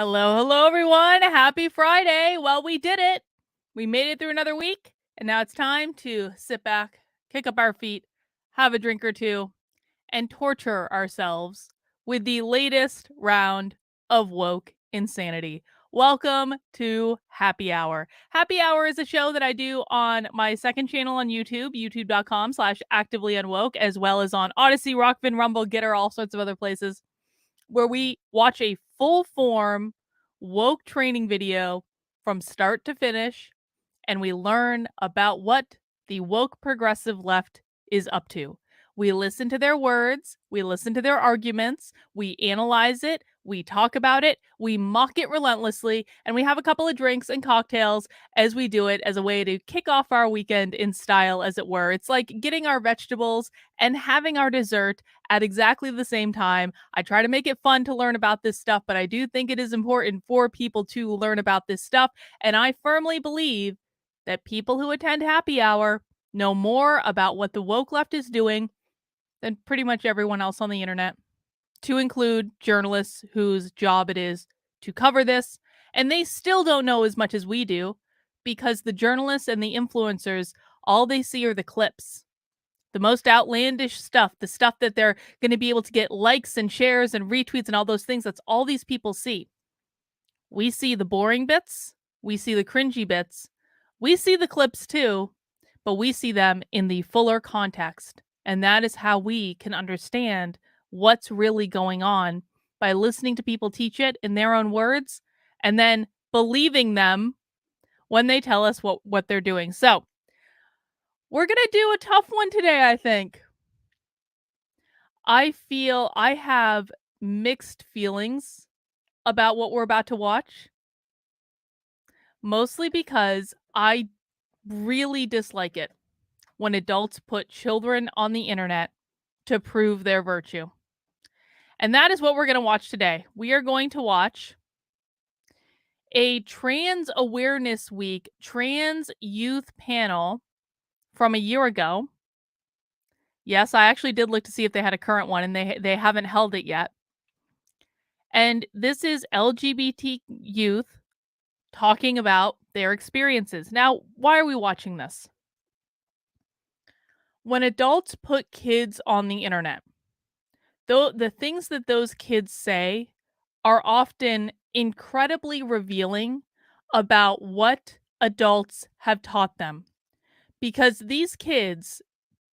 Hello, hello, everyone. Happy Friday. Well, we did it. We made it through another week, and now it's time to sit back, kick up our feet, have a drink or two, and torture ourselves with the latest round of woke insanity. Welcome to Happy Hour. Happy Hour is a show that I do on my second channel on YouTube, youtube.com/activelyunwoke, as well as on Odyssey, Rockfin, Rumble, Getter, all sorts of other places, where we watch a full form woke training video from start to finish, and we learn about what the woke progressive left is up to. We listen to their words, we listen to their arguments, we analyze it, we talk about it, we mock it relentlessly, and we have a couple of drinks and cocktails as we do it as a way to kick off our weekend in style, as it were. It's like getting our vegetables and having our dessert at exactly the same time. I try to make it fun to learn about this stuff, but I do think it is important for people to learn about this stuff, and I firmly believe that people who attend Happy Hour know more about what the woke left is doing than pretty much everyone else on the internet, to include journalists whose job it is to cover this. And they still don't know as much as we do, because the journalists and the influencers, all they see are the clips, the most outlandish stuff, the stuff that they're going to be able to get likes and shares and retweets and all those things. That's all these people see. We see the boring bits, we see the cringy bits, we see the clips too, but we see them in the fuller context. And that is how we can understand what's really going on, by listening to people teach it in their own words and then believing them when they tell us what they're doing. So we're going to do a tough one today, I think. I feel I have mixed feelings about what we're about to watch, mostly because I really dislike it when adults put children on the internet to prove their virtue. And that is what we're going to watch today. We are going to watch a Trans Awareness Week trans youth panel from a year ago. Yes, I actually did look to see if they had a current one, and they haven't held it yet. And this is LGBT youth talking about their experiences. Now, why are we watching this? When adults put kids on the internet, though the things that those kids say are often incredibly revealing about what adults have taught them, because these kids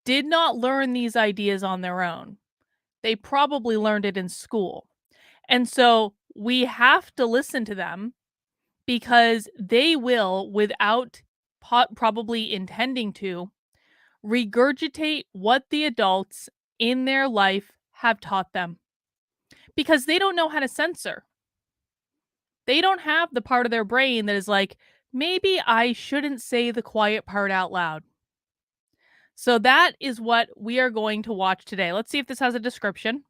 did not learn these ideas on their own. They probably learned it in school. And so we have to listen to them, because they will, without probably intending to, regurgitate what the adults in their life have taught them, because they don't know how to censor. They don't have the part of their brain that is like, maybe I shouldn't say the quiet part out loud. So that is what we are going to watch today. Let's see if this has a description.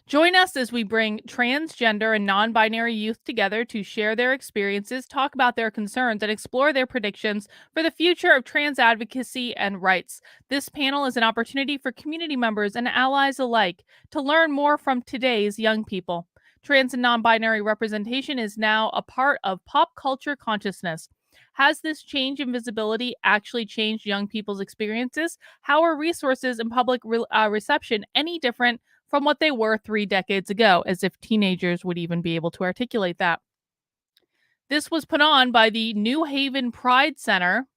Join us as we bring transgender and non-binary youth together to share their experiences, talk about their concerns, and explore their predictions for the future of trans advocacy and rights. This panel is an opportunity for community members and allies alike to learn more from today's young people. Trans and non-binary representation is now a part of pop culture consciousness. Has this change in visibility actually changed young people's experiences? How are resources and public reception any different from what they were 3 decades ago? As if teenagers would even be able to articulate that. This was put on by the New Haven Pride Center,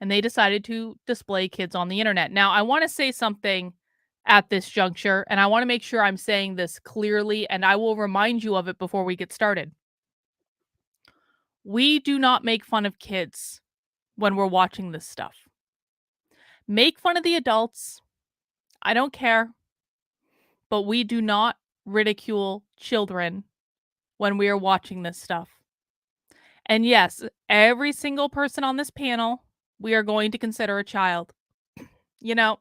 and they decided to display kids on the internet. Now, I want to say something at this juncture, and I want to make sure I'm saying this clearly, and I will remind you of it before we get started. We do not make fun of kids when we're watching this stuff. Make fun of the adults. I don't care. But we do not ridicule children when we are watching this stuff. And yes, every single person on this panel, we are going to consider a child. You know,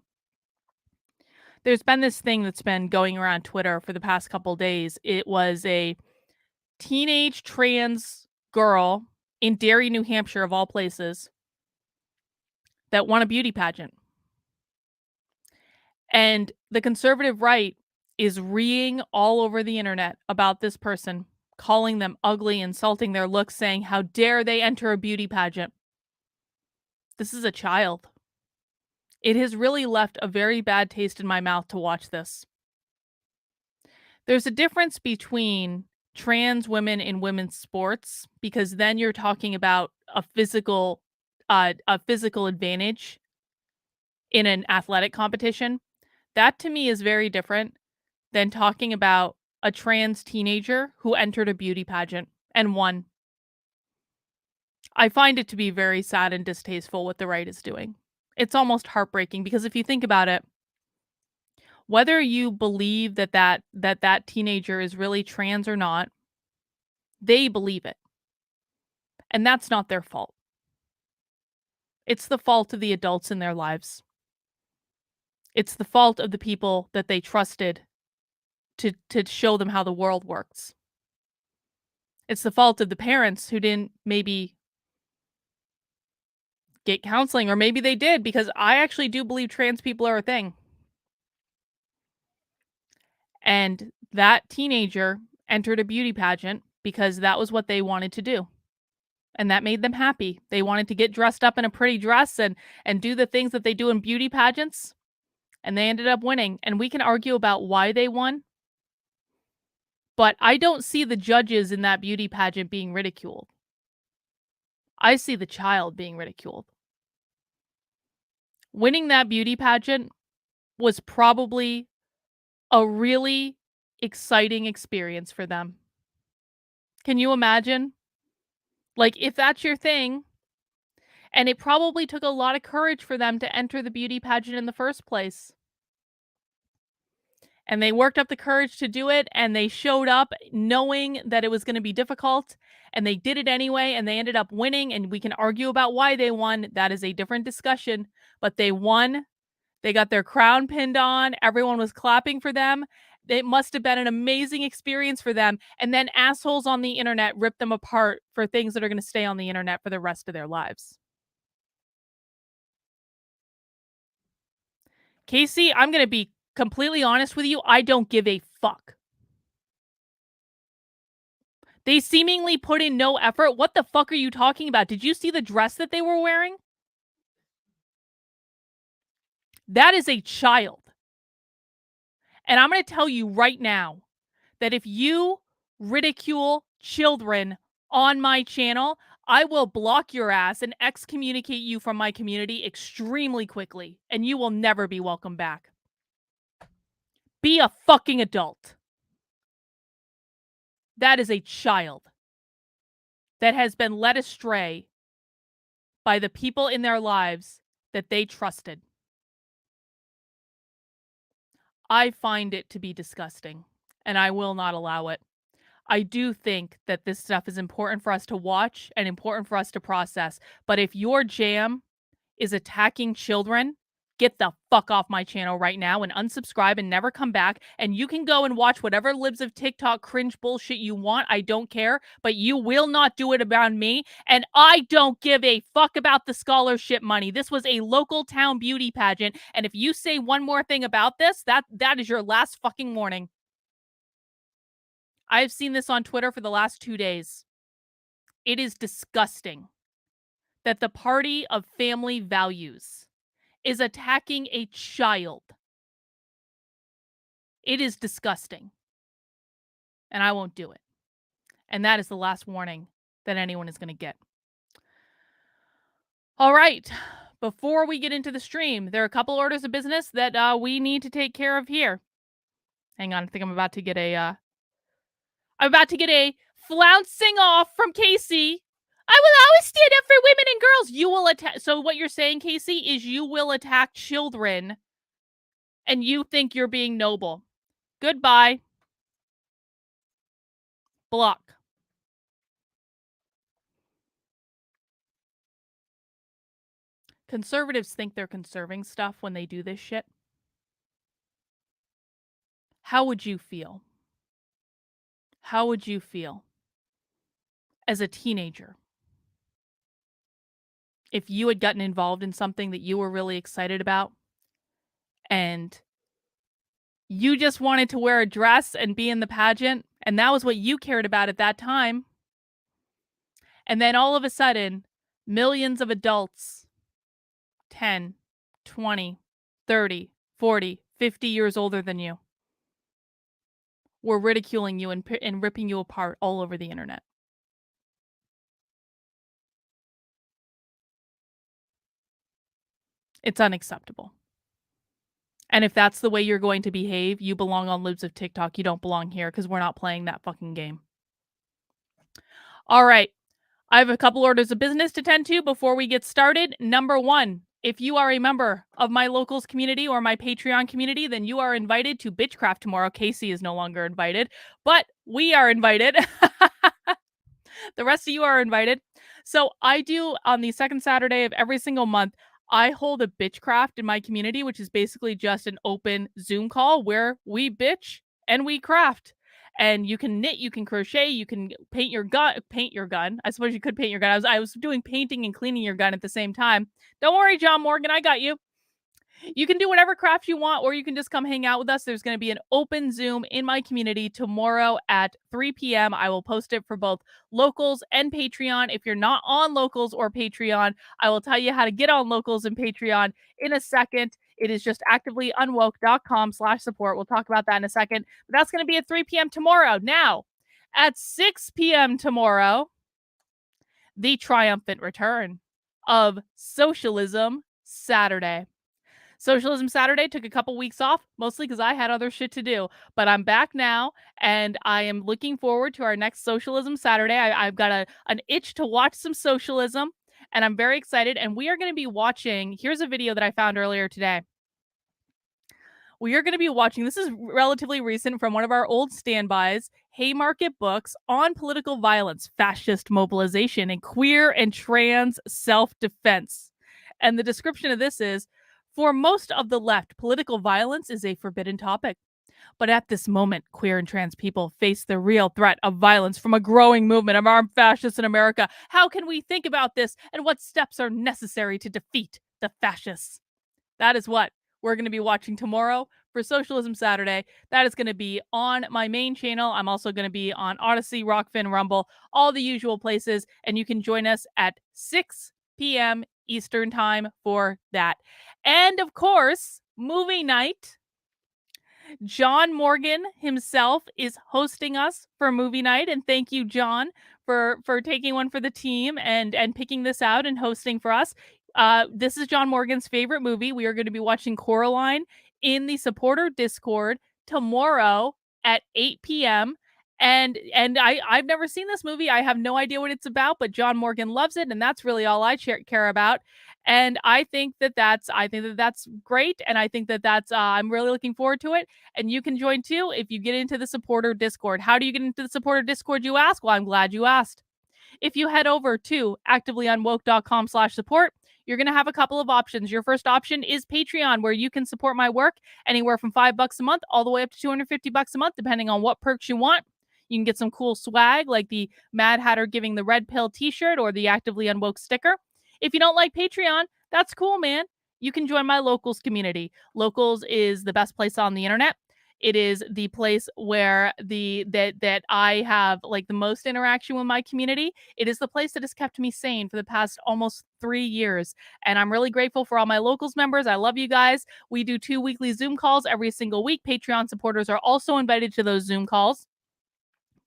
there's been this thing that's been going around Twitter for the past couple days. It was a teenage trans girl in Derry, New Hampshire, of all places, that won a beauty pageant. And the conservative right is reeing all over the internet about this person, calling them ugly, insulting their looks, saying, "How dare they enter a beauty pageant?" This is a child. It has really left a very bad taste in my mouth to watch this. There's a difference between trans women in women's sports, because then you're talking about a physical advantage in an athletic competition. That to me is very different than talking about a trans teenager who entered a beauty pageant and won. I find it to be very sad and distasteful what the right is doing. It's almost heartbreaking because if you think about it, whether you believe that teenager is really trans or not, they believe it. And that's not their fault. It's the fault of the adults in their lives. It's the fault of the people that they trusted to show them how the world works. It's the fault of the parents who didn't maybe get counseling, or maybe they did, because I actually do believe trans people are a thing. And that teenager entered a beauty pageant because that was what they wanted to do. And that made them happy. They wanted to get dressed up in a pretty dress and do the things that they do in beauty pageants, and they ended up winning. And we can argue about why they won, but I don't see the judges in that beauty pageant being ridiculed. I see the child being ridiculed. Winning that beauty pageant was probably a really exciting experience for them. Can you imagine? Like, if that's your thing, and it probably took a lot of courage for them to enter the beauty pageant in the first place. And they worked up the courage to do it, and they showed up knowing that it was going to be difficult, and they did it anyway, and they ended up winning, and we can argue about why they won. That is a different discussion, but they won. They got their crown pinned on. Everyone was clapping for them. It must have been an amazing experience for them. And then assholes on the internet rip them apart for things that are going to stay on the internet for the rest of their lives. Casey, I'm going to be completely honest with you. I don't give a fuck. They seemingly put in no effort. What the fuck are you talking about? Did you see the dress that they were wearing? That is a child. And I'm going to tell you right now that if you ridicule children on my channel, I will block your ass and excommunicate you from my community extremely quickly, and you will never be welcome back. Be a fucking adult. That is a child that has been led astray by the people in their lives that they trusted. I find it to be disgusting, and I will not allow it. I do think that this stuff is important for us to watch and important for us to process. But if your jam is attacking children, get the fuck off my channel right now and unsubscribe and never come back. And you can go and watch whatever libs of TikTok cringe bullshit you want. I don't care, but you will not do it around me. And I don't give a fuck about the scholarship money. This was a local town beauty pageant. And if you say one more thing about this, that is your last fucking warning. I've seen this on Twitter for the last 2 days. It is disgusting that the party of family values is attacking a child. It is disgusting. And I won't do it. And that is the last warning that anyone is going to get. All right. Before we get into the stream, there are a couple orders of business that we need to take care of here. Hang on, I think I'm about to get a flouncing off from Casey. I will always stand up for women and girls. You will attack. So what you're saying, Casey, is you will attack children and you think you're being noble. Goodbye. Block. Conservatives think they're conserving stuff when they do this shit. How would you feel? How would you feel as a teenager if you had gotten involved in something that you were really excited about and You just wanted to wear a dress and be in the pageant, and that was what you cared about at that time. And then all of a sudden, millions of adults, 10, 20, 30, 40, 50 years older than you, were ridiculing you and ripping you apart all over the internet. It's unacceptable. And if that's the way you're going to behave, you belong on Libs of TikTok. You don't belong here because we're not playing that fucking game. All right. I have a couple orders of business to tend to before we get started. Number one, if you are a member of my locals community or my Patreon community, then you are invited to Bitchcraft tomorrow. Casey is no longer invited, but we are invited. The rest of you are invited. So I do on the second Saturday of every single month, I hold a bitchcraft in my community, which is basically just an open Zoom call where we bitch and we craft. And you can knit, you can crochet, you can paint your gun. Paint your gun. I suppose you could paint your gun. I was doing painting and cleaning your gun at the same time. Don't worry, John Morgan, I got you. You can do whatever craft you want, or you can just come hang out with us. There's going to be an open Zoom in my community tomorrow at 3 p.m. I will post it for both locals and Patreon. If you're not on locals or Patreon, I will tell you how to get on locals and Patreon in a second. It is just activelyunwoke.com/support. We'll talk about that in a second. But that's going to be at 3 p.m. tomorrow. Now, at 6 p.m. tomorrow, the triumphant return of Socialism Saturday. Socialism Saturday took a couple weeks off, mostly because I had other shit to do. But I'm back now, and I am looking forward to our next Socialism Saturday. I've got an itch to watch some socialism, and I'm very excited. And we are going to be watching. Here's a video that I found earlier today. We are going to be watching. This is relatively recent from one of our old standbys, Haymarket Books on political violence, fascist mobilization, and queer and trans self-defense. And the description of this is, for most of the left, political violence is a forbidden topic. But at this moment, queer and trans people face the real threat of violence from a growing movement of armed fascists in America. How can we think about this, and what steps are necessary to defeat the fascists? That is what we're going to be watching tomorrow for Socialism Saturday. That is going to be on my main channel. I'm also going to be on Odyssey, Rockfin, Rumble, all the usual places. And you can join us at 6 p.m. Eastern time for that. And of course, movie night. John Morgan himself is hosting us for movie night, and thank you, John, for taking one for the team and picking this out and hosting for us. This is John Morgan's favorite movie. We are going to be watching Coraline in the supporter Discord tomorrow at 8 p.m. And I've never seen this movie. I have no idea what it's about, but John Morgan loves it, and that's really all I care about. And I think that that's great, and I think that that's I'm really looking forward to it. And you can join too if you get into the supporter Discord. How do you get into the supporter Discord, you ask? Well, I'm glad you asked. If you head over to activelyunwoke.com/support, you're going to have a couple of options. Your first option is Patreon, where you can support my work anywhere from $5 a month all the way up to $250 a month, depending on what perks you want. You can get some cool swag like the Mad Hatter giving the red pill t-shirt or the Actively Unwoke sticker. If you don't like Patreon, that's cool, man. You can join my locals community. Locals is the best place on the internet. It is the place where that I have like the most interaction with my community. It is the place that has kept me sane for the past almost 3 years. And I'm really grateful for all my locals members. I love you guys. We do 2 weekly Zoom calls every single week. Patreon supporters are also invited to those Zoom calls.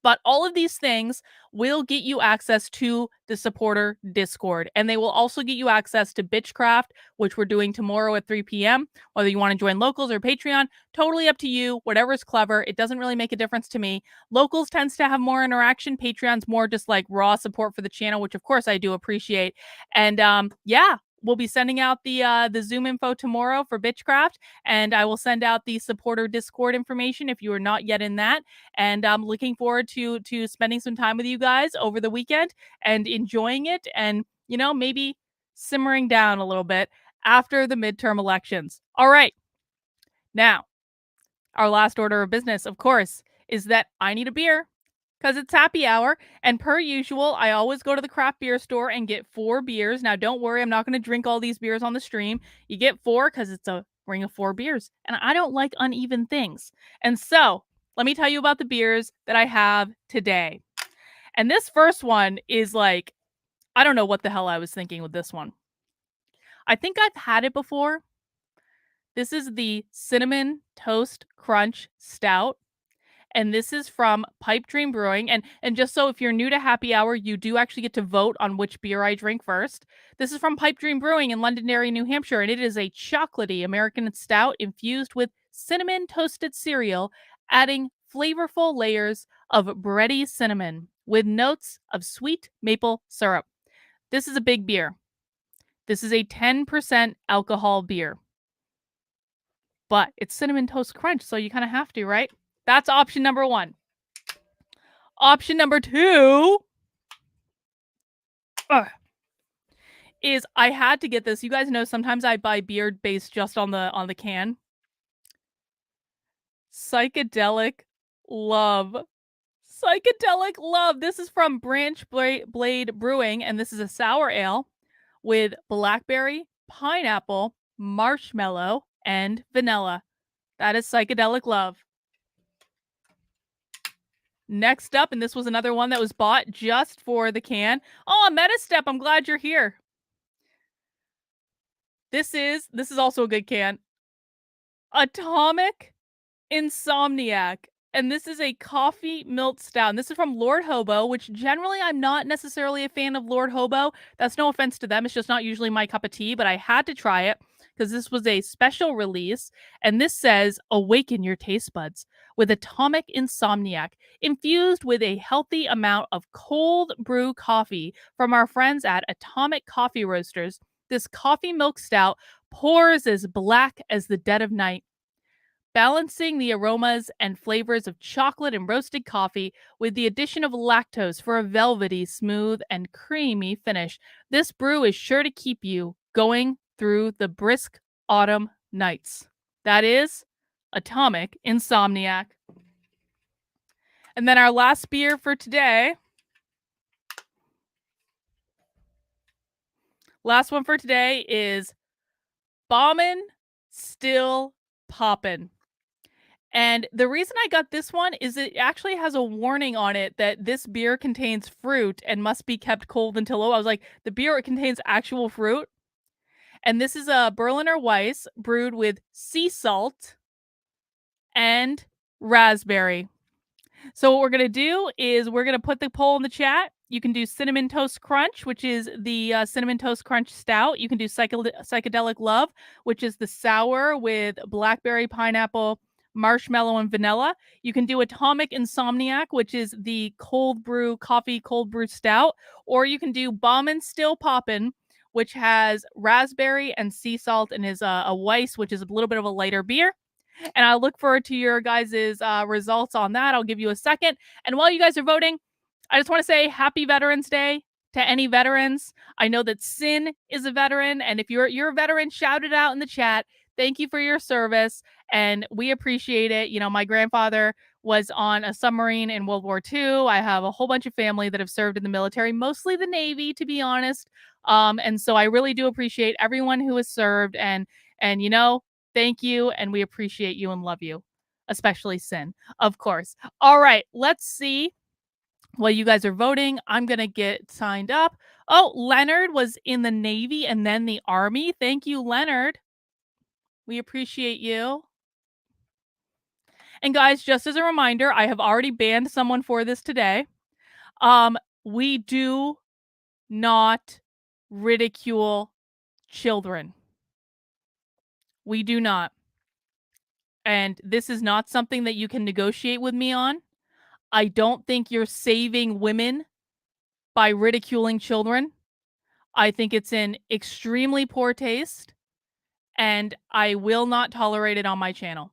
But all of these things will get you access to the supporter Discord. And they will also get you access to Bitchcraft, which we're doing tomorrow at 3 p.m. Whether you want to join locals or Patreon, totally up to you. Whatever's clever. It doesn't really make a difference to me. Locals tends to have more interaction. Patreon's more just like raw support for the channel, which of course I do appreciate. And yeah, we'll be sending out the Zoom info tomorrow for Bitchcraft, and I will send out the supporter Discord information if you are not yet in that. And I'm looking forward to spending some time with you guys over the weekend and enjoying it, and maybe simmering down a little bit after the midterm elections. All right, now our last order of business, of course, is that I need a beer. Because it's happy hour, and per usual, I always go to the craft beer store and get 4 beers. Now, don't worry, I'm not going to drink all these beers on the stream. You get 4 because it's a ring of 4 beers, and I don't like uneven things. And so, let me tell you about the beers that I have today. And this first one is like, I don't know what the hell I was thinking with this one. I think I've had it before. This is the Cinnamon Toast Crunch Stout, and this is from Pipe Dream Brewing. And just so if you're new to Happy Hour, you do actually get to vote on which beer I drink first. This is from Pipe Dream Brewing in Londonderry, New Hampshire, and it is a chocolatey American stout infused with cinnamon toasted cereal, adding flavorful layers of bready cinnamon with notes of sweet maple syrup. This is a big beer. This is a 10% alcohol beer. But it's Cinnamon Toast Crunch, so you kind of have to, right? That's option number 1. Option number 2 is I had to get this. You guys know sometimes I buy beer based just on the can. Psychedelic Love. Psychedelic Love. This is from Branch Blade Brewing, and this is a sour ale with blackberry, pineapple, marshmallow, and vanilla. That is Psychedelic Love. Next up, and this was another one that was bought just for the can. Oh, Metastep, I'm glad you're here. This is also a good can. Atomic Insomniac. And this is a coffee milk stout. And this is from Lord Hobo, which generally I'm not necessarily a fan of Lord Hobo. That's no offense to them. It's just not usually my cup of tea, but I had to try it because this was a special release. And this says, awaken your taste buds with Atomic Insomniac, infused with a healthy amount of cold brew coffee from our friends at Atomic Coffee Roasters. This coffee milk stout pours as black as the dead of night, balancing the aromas and flavors of chocolate and roasted coffee with the addition of lactose for a velvety, smooth, and creamy finish. This brew is sure to keep you going through the brisk autumn nights. That is Atomic Insomniac. And then our last beer for today. Last one for today is Bommin' Still Poppin'. And the reason I got this one is it actually has a warning on it that this beer contains fruit and must be kept cold until low. I was like, the beer contains actual fruit. And this is a Berliner Weiss brewed with sea salt and raspberry. So what we're going to do is we're going to put the poll in the chat. You can do Cinnamon Toast Crunch, which is the Cinnamon Toast Crunch Stout. You can do Psychedelic Love, which is the sour with blackberry, pineapple, marshmallow, and vanilla. You can do Atomic Insomniac, which is the cold brew coffee cold brew stout. Or you can do Bommin' Still Poppin', which has raspberry and sea salt and is a Weiss, which is a little bit of a lighter beer. And I look forward to your guys' results on that. I'll give you a second. And while you guys are voting, I just want to say happy Veterans Day to any veterans. I know that Sin is a veteran, and if you're a veteran, shout it out in the chat. Thank you for your service, and we appreciate it. You know, my grandfather was on a submarine in World War II. I have a whole bunch of family that have served in the military, mostly the Navy, to be honest. And so I really do appreciate everyone who has served, and you know, thank you, and we appreciate you and love you, especially Sin, of course. All right, let's see. While you guys are voting, I'm going to get signed up. Oh, Leonard was in the Navy and then the Army. Thank you, Leonard. We appreciate you. And guys, just as a reminder, I have already banned someone for this today. We do not ridicule children. We do not. And this is not something that you can negotiate with me on. I don't think you're saving women by ridiculing children. I think it's in extremely poor taste, and I will not tolerate it on my channel.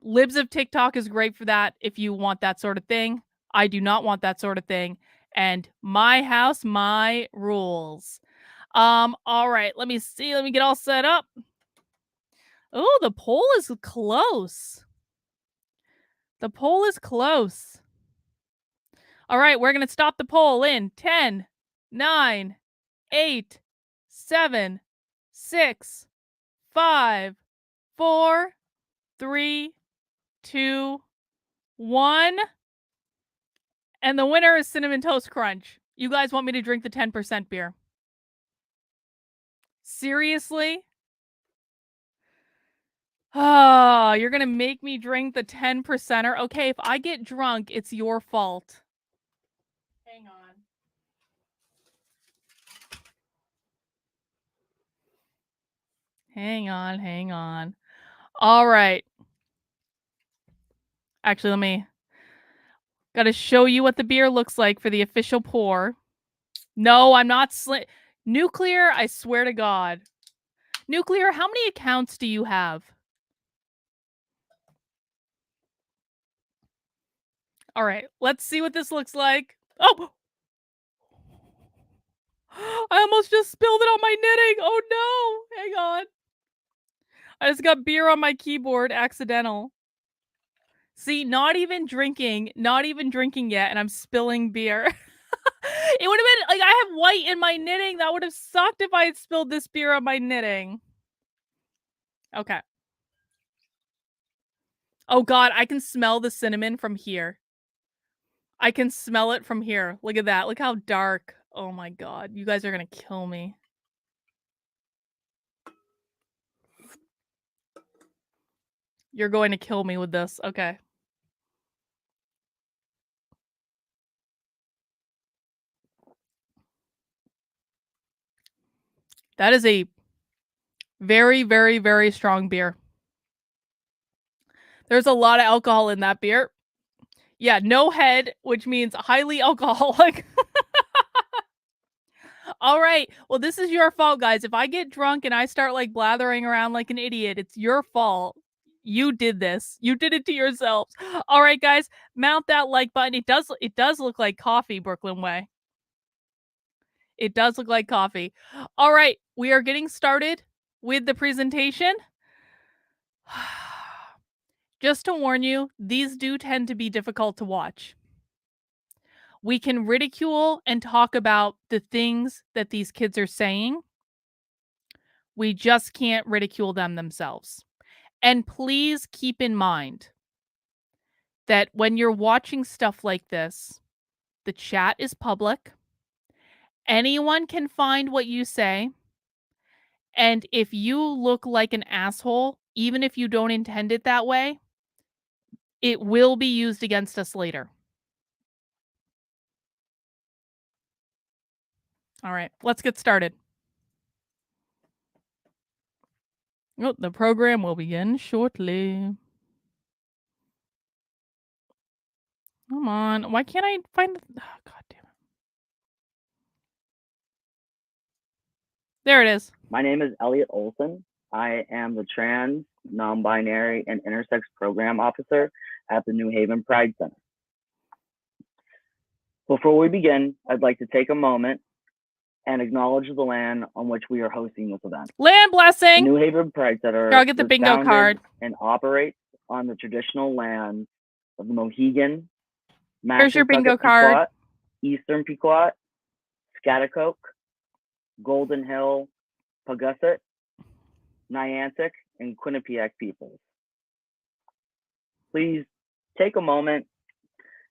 Libs of TikTok is great for that if you want that sort of thing. I do not want that sort of thing. And my house, my rules. All right, let me see. Let me get all set up. Oh, the poll is close. The poll is close. All right, we're going to stop the poll in 10, 9, 8, 7, 6, 5, 4, 3, 2, 1. And the winner is Cinnamon Toast Crunch. You guys want me to drink the 10% beer? Seriously? Oh, you're gonna make me drink the 10%er? Okay, if I get drunk, it's your fault. Hang on. Hang on. All right. Actually, gotta show you what the beer looks like for the official pour. No, I'm not Nuclear, I swear to God. Nuclear, how many accounts do you have? All right, let's see what this looks like. Oh! I almost just spilled it on my knitting. Oh no! Hang on. I just got beer on my keyboard, accidental. See, not even drinking yet, and I'm spilling beer. It would have been like I have white in my knitting. That would have sucked if I had spilled this beer on my knitting. Okay. Oh God, I can smell the cinnamon from here. I can smell it from here. Look at that. Look how dark. Oh my God. You guys are gonna kill me. You're going to kill me with this. Okay. That is a very, very, very strong beer. There's a lot of alcohol in that beer. Yeah, no head, which means highly alcoholic. All right. Well, this is your fault, guys. If I get drunk and I start like blathering around like an idiot, it's your fault. You did this. You did it to yourselves. All right, guys, mount that like button. It does look like coffee, Brooklyn Way. It does look like coffee. All right, we are getting started with the presentation. Just to warn you, these do tend to be difficult to watch. We can ridicule and talk about the things that these kids are saying. We just can't ridicule them themselves. And please keep in mind that when you're watching stuff like this, the chat is public. Anyone can find what you say. And if you look like an asshole, even if you don't intend it that way, it will be used against us later. All right, let's get started. Oh, the program will begin shortly. Come on. Why can't I find... Oh, God damn it. There it is. My name is Elliot Olson. I am the Trans, Non-Binary, and Intersex Program Officer at the New Haven Pride Center. Before we begin, I'd like to take a moment and acknowledge the land on which we are hosting this event. Land blessing! The New Haven Pride Center Here, I'll get the bingo card. And operates on the traditional lands of the Mohegan, Here's your bingo card. Eastern Pequot, Schaghticoke, Golden Hill, Paugussett, Niantic, and Quinnipiac peoples. Please take a moment,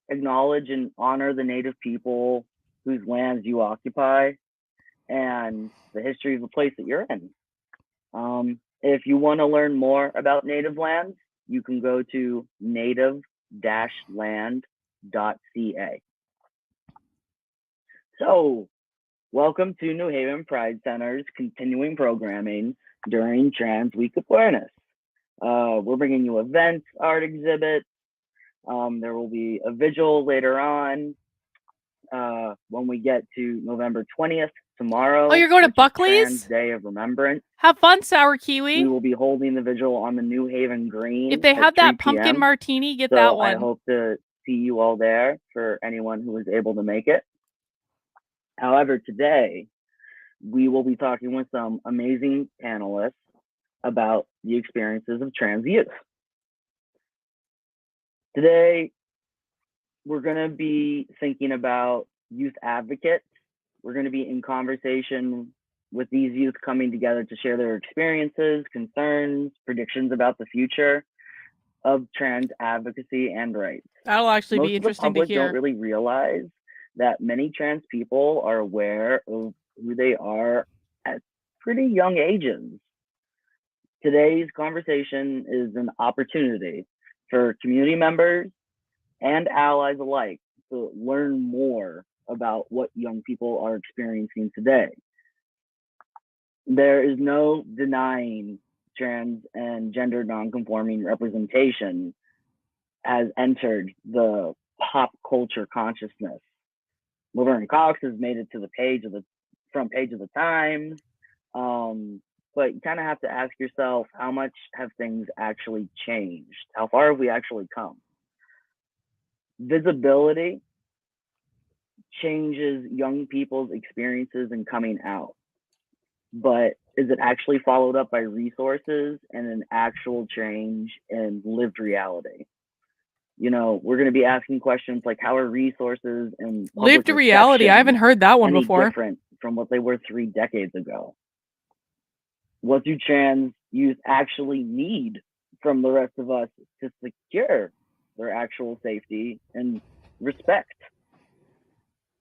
acknowledge and honor the Native people whose lands you occupy and the history of the place that you're in. If you want to learn more about Native lands, you can go to native-land.ca. So, welcome to New Haven Pride Center's continuing programming during Trans Week Awareness. We're bringing you events, art exhibits. There will be a vigil later on when we get to November 20th, tomorrow. Oh, you're going to Buckley's? Trans Day of Remembrance. Have fun, Sour Kiwi. We will be holding the vigil on the New Haven Green. If they have that pumpkin martini, get that one. I hope to see you all there for anyone who is able to make it. However, today, we will be talking with some amazing panelists about the experiences of trans youth. Today, we're going to be thinking about youth advocates. We're going to be in conversation with these youth coming together to share their experiences, concerns, predictions about the future of trans advocacy and rights. That'll actually Most be of the interesting to public don't hear. really realize that many trans people are aware of who they are at pretty young ages. Today's conversation is an opportunity for community members and allies alike to learn more about what young people are experiencing today. There is no denying trans and gender nonconforming representation has entered the pop culture consciousness. Laverne Cox has made it to the front page of the Times. But you kind of have to ask yourself, how much have things actually changed? How far have we actually come? Visibility changes young people's experiences in coming out. But is it actually followed up by resources and an actual change in lived reality? We're going to be asking questions like, how are resources and Lived reality? I haven't heard that one before. Different from what they were 3 decades ago? What do trans youth actually need from the rest of us to secure their actual safety and respect?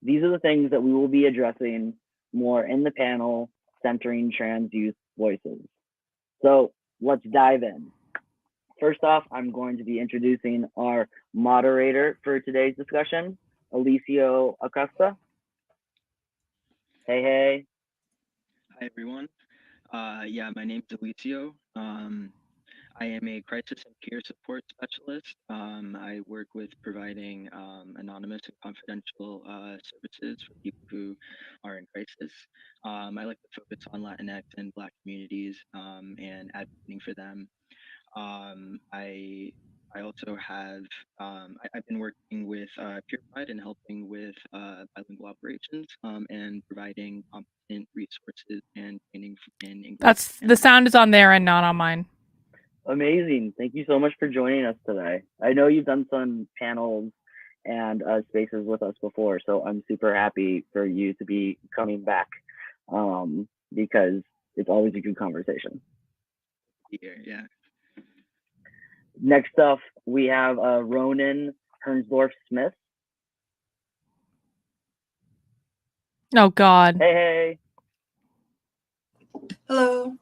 These are the things that we will be addressing more in the panel centering trans youth voices. So let's dive in. First off, I'm going to be introducing our moderator for today's discussion, Alicio Acosta. Hey. Hi, everyone. My name's Alicio. I am a crisis and peer support specialist. I work with providing anonymous and confidential services for people who are in crisis. I like to focus on Latinx and Black communities and advocating for them. I also have, I've been working with PurePride and helping with bilingual operations and providing competent resources and training in English. The sound is on there and not on mine. Amazing. Thank you so much for joining us today. I know you've done some panels and spaces with us before, so I'm super happy for you to be coming back because it's always a good conversation. Yeah. Next up, we have Ronan Hernsdorf-Smith. Oh, God. Hey. Hello.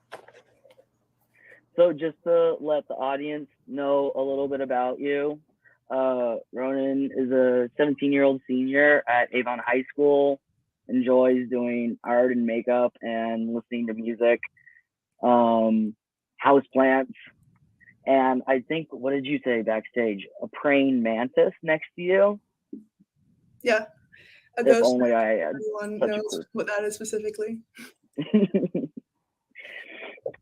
So just to let the audience know a little bit about you, Ronan is a 17-year-old senior at Avon High School, enjoys doing art and makeup and listening to music, houseplants, and I think, what did you say backstage? A praying mantis next to you? Yeah. A if ghost. Only I had everyone such knows what that is specifically.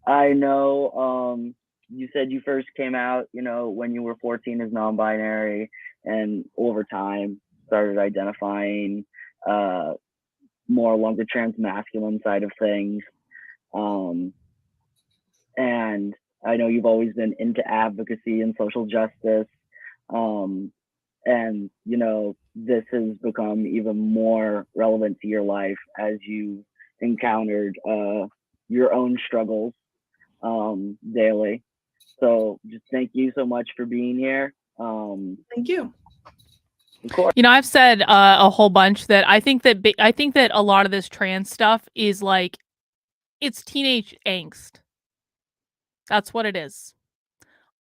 I know you said you first came out, when you were 14 as non-binary, and over time started identifying more along the trans masculine side of things. And I know you've always been into advocacy and social justice. And, this has become even more relevant to your life as you encountered your own struggles daily. So just thank you so much for being here. Thank you. Of course. I've said a whole bunch that I think that a lot of this trans stuff is like, it's teenage angst. That's what it is.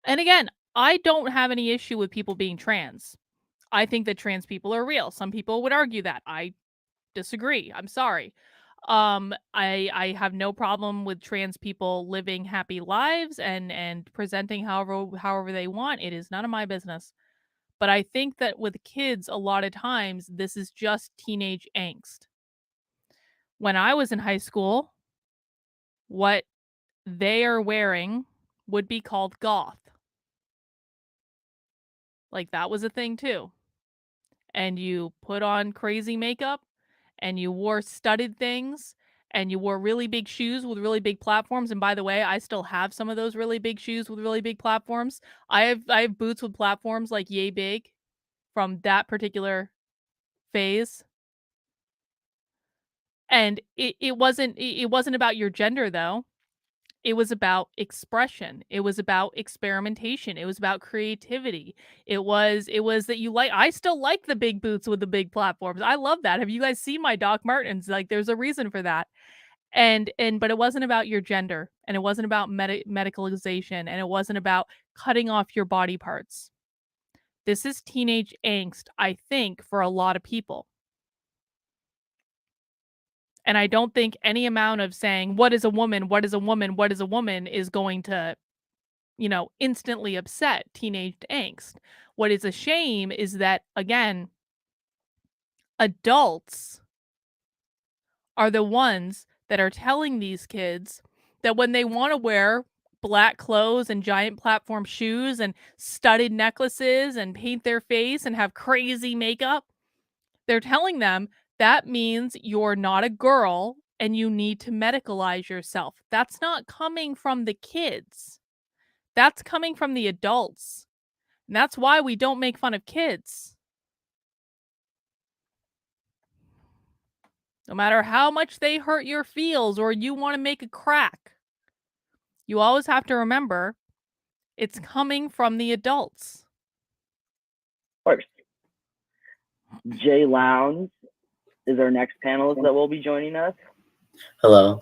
And again, I don't have any issue with people being trans. I think that trans people are real. Some people would argue that. I disagree. I'm sorry. I have no problem with trans people living happy lives and presenting however they want. It is none of my business. But I think that with kids, a lot of times, this is just teenage angst. When I was in high school, what they are wearing would be called goth. Like, that was a thing too. And you put on crazy makeup, and you wore studded things, and you wore really big shoes with really big platforms. And by the way, I still have some of those really big shoes with really big platforms. I have boots with platforms like yay big from that particular phase. And it wasn't about your gender though. It was about expression. It was about experimentation. It was about creativity. It was that I still like the big boots with the big platforms. I love that. Have you guys seen my Doc Martens? Like there's a reason for that. But it wasn't about your gender, and it wasn't about medicalization, and it wasn't about cutting off your body parts. This is teenage angst, I think, for a lot of people. And I don't think any amount of saying, what is a woman? What is a woman? What is a woman is going to, instantly upset teenage angst. What is a shame is that, again, adults are the ones that are telling these kids that when they want to wear black clothes and giant platform shoes and studded necklaces and paint their face and have crazy makeup, they're telling them that means you're not a girl and you need to medicalize yourself. That's not coming from the kids. That's coming from the adults. And that's why we don't make fun of kids. No matter how much they hurt your feels or you want to make a crack, you always have to remember it's coming from the adults. First, Jay Lowndes is our next panelist that will be joining us. Hello.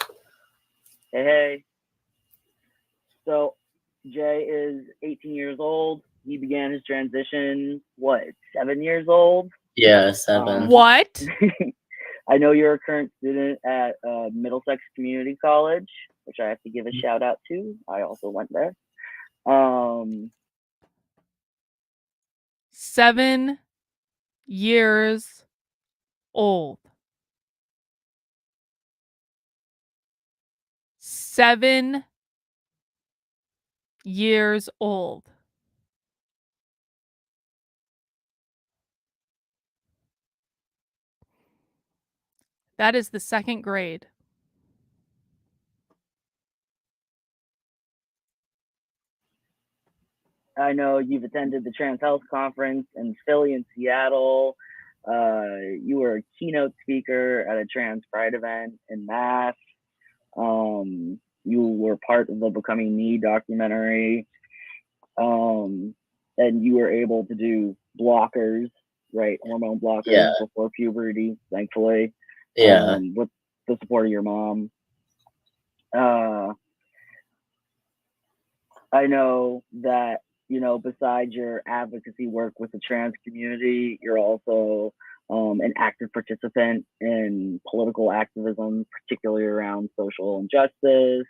Hey. So Jay is 18 years old. He began his transition, 7 years old? Yeah, 7. What? I know you're a current student at Middlesex Community College, which I have to give a shout out to. I also went there. 7 years old. 7 years old. That is the second grade. I know you've attended the Trans Health Conference in Philly and Seattle. You were a keynote speaker at a Trans Pride event in Mass. You were part of the Becoming Me documentary. And you were able to do blockers, right? Hormone blockers before puberty, thankfully. Yeah. With the support of your mom. I know that, besides your advocacy work with the trans community, you're also an active participant in political activism, particularly around social injustice,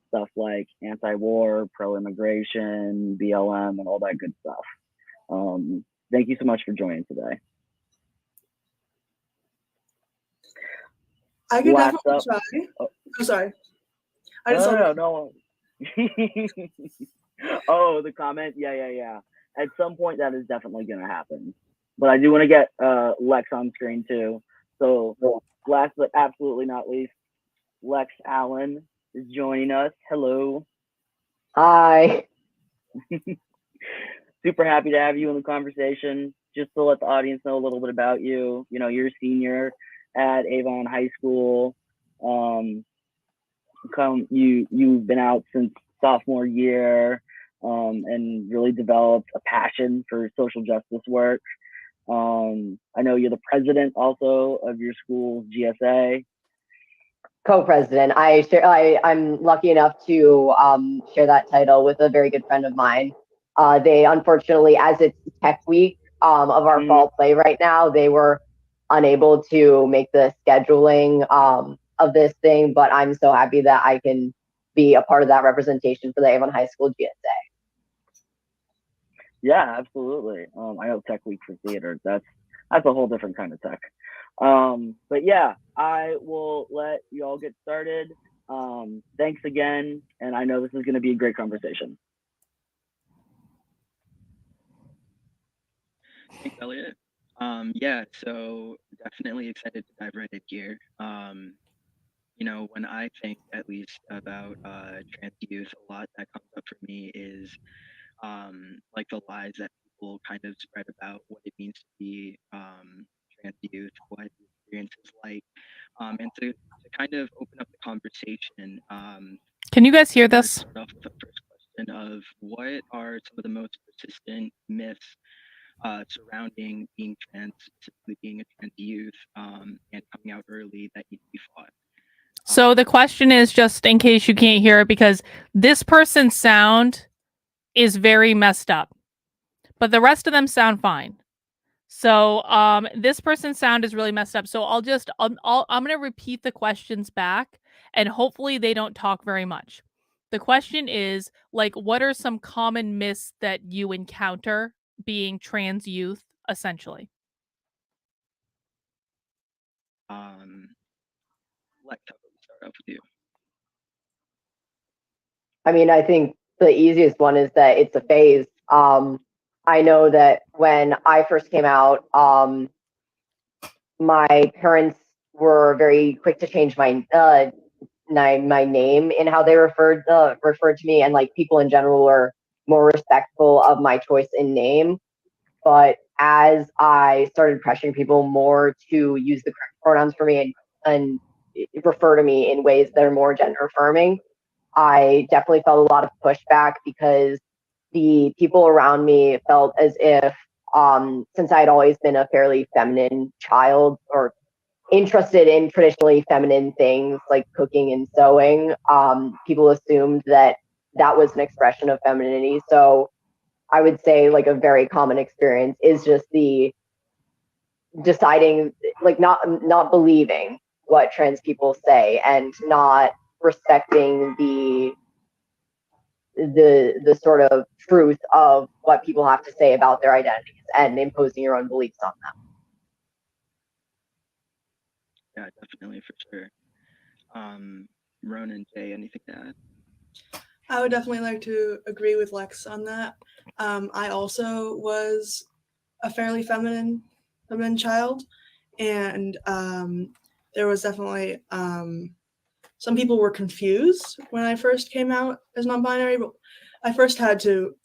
stuff like anti-war, pro-immigration, BLM, and all that good stuff. Thank you so much for joining today. I can definitely try. I'm sorry. No. Oh, the comment? Yeah. At some point, that is definitely going to happen. But I do want to get Lex on screen, too. So last but absolutely not least, Lex Allen is joining us. Hello. Hi. Super happy to have you in the conversation. Just to let the audience know a little bit about you. You're a senior at Avon High School. You've been out since sophomore year, and really developed a passion for social justice work. I know you're the president also of your school's GSA. Co-president. I'm lucky enough to share that title with a very good friend of mine. They unfortunately, as it's Tech Week of our fall play right now, they were unable to make the scheduling of this thing, but I'm so happy that I can be a part of that representation for the Avon High School GSA. Yeah, absolutely. I know Tech Week for theater. That's a whole different kind of tech. But yeah, I will let you all get started. Thanks again, and I know this is going to be a great conversation. Thanks, Elliot. Yeah, so definitely excited to dive right in here. When I think at least about trans youth, a lot that comes up for me is like the lies that people kind of spread about what it means to be trans youth, what the experience is like. And to kind of open up the conversation, can you guys hear I wanted to this? start off with the first question of what are some of the most persistent myths surrounding being trans, specifically being a trans youth, and coming out early that need to be fought. So the question is, just in case you can't hear it, because this person's sound is very messed up, but the rest of them sound fine. So this person's sound is really messed up. So I'm going to repeat the questions back, and hopefully they don't talk very much. The question is, like, what are some common myths that you encounter being trans youth, essentially? Lex, how about we start off with you? I mean, I think the easiest one is that it's a phase. I know that when I first came out, my parents were very quick to change my name in how they referred to me, and like people in general were more respectful of my choice in name. But as I started pressuring people more to use the correct pronouns for me and refer to me in ways that are more gender affirming, I definitely felt a lot of pushback because the people around me felt as if, since I had always been a fairly feminine child or interested in traditionally feminine things like cooking and sewing, people assumed that that was an expression of femininity. So I would say like a very common experience is just the deciding, like not believing what trans people say and not respecting the sort of truth of what people have to say about their identities and imposing your own beliefs on them. Yeah, definitely, for sure. Ronan, Jay, anything to add? I would definitely like to agree with Lex on that. I also was a fairly feminine child, and there was definitely some people were confused when I first came out as non-binary, but I first had to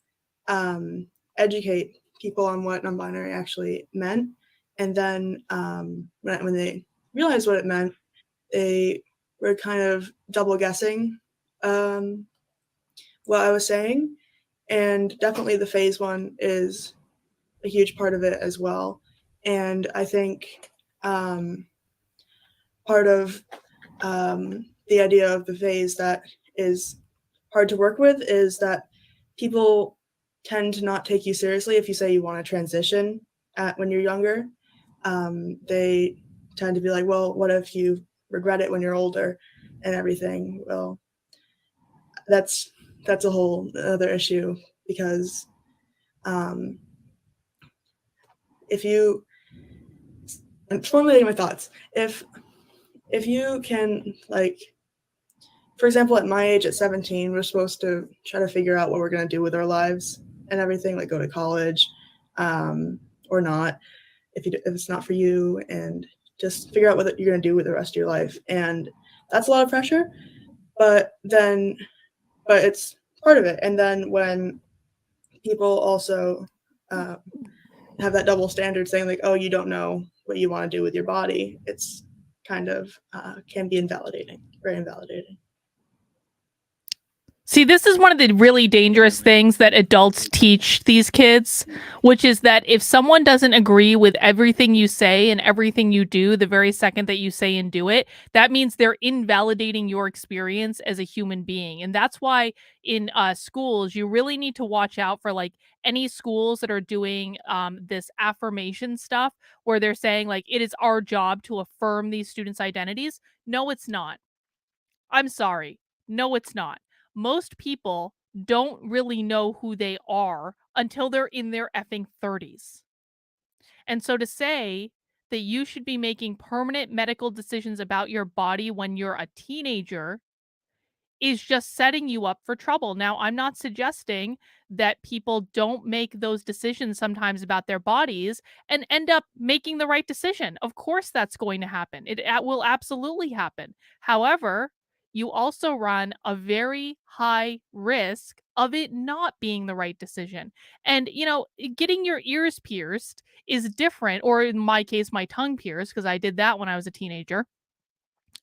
educate people on what non-binary actually meant, and then when they realized what it meant, they were kind of double guessing what I was saying, and definitely the phase one is a huge part of it as well. And I think part of the idea of the phase that is hard to work with is that people tend to not take you seriously if you say you want to transition when you're younger. They tend to be like, well, what if you regret it when you're older and everything? Well, that's a whole other issue, because if you, I'm formulating my thoughts. If you can, like, for example, at my age, at 17, we're supposed to try to figure out what we're going to do with our lives and everything, like go to college or not, if it's not for you, and just figure out what you're going to do with the rest of your life. And that's a lot of pressure, but it's part of it. And then when people also have that double standard saying like, oh, you don't know what you want to do with your body, it's kind of can be invalidating, very invalidating. See, this is one of the really dangerous things that adults teach these kids, which is that if someone doesn't agree with everything you say and everything you do the very second that you say and do it, that means they're invalidating your experience as a human being. And that's why in schools, you really need to watch out for like any schools that are doing this affirmation stuff where they're saying like, it is our job to affirm these students' identities. No, it's not. I'm sorry. No, it's not. Most people don't really know who they are until they're in their effing 30s. And so to say that you should be making permanent medical decisions about your body when you're a teenager is just setting you up for trouble. Now, I'm not suggesting that people don't make those decisions sometimes about their bodies and end up making the right decision. Of course, that's going to happen. It will absolutely happen. However, you also run a very high risk of it not being the right decision. And, getting your ears pierced is different, or in my case, my tongue pierced, because I did that when I was a teenager.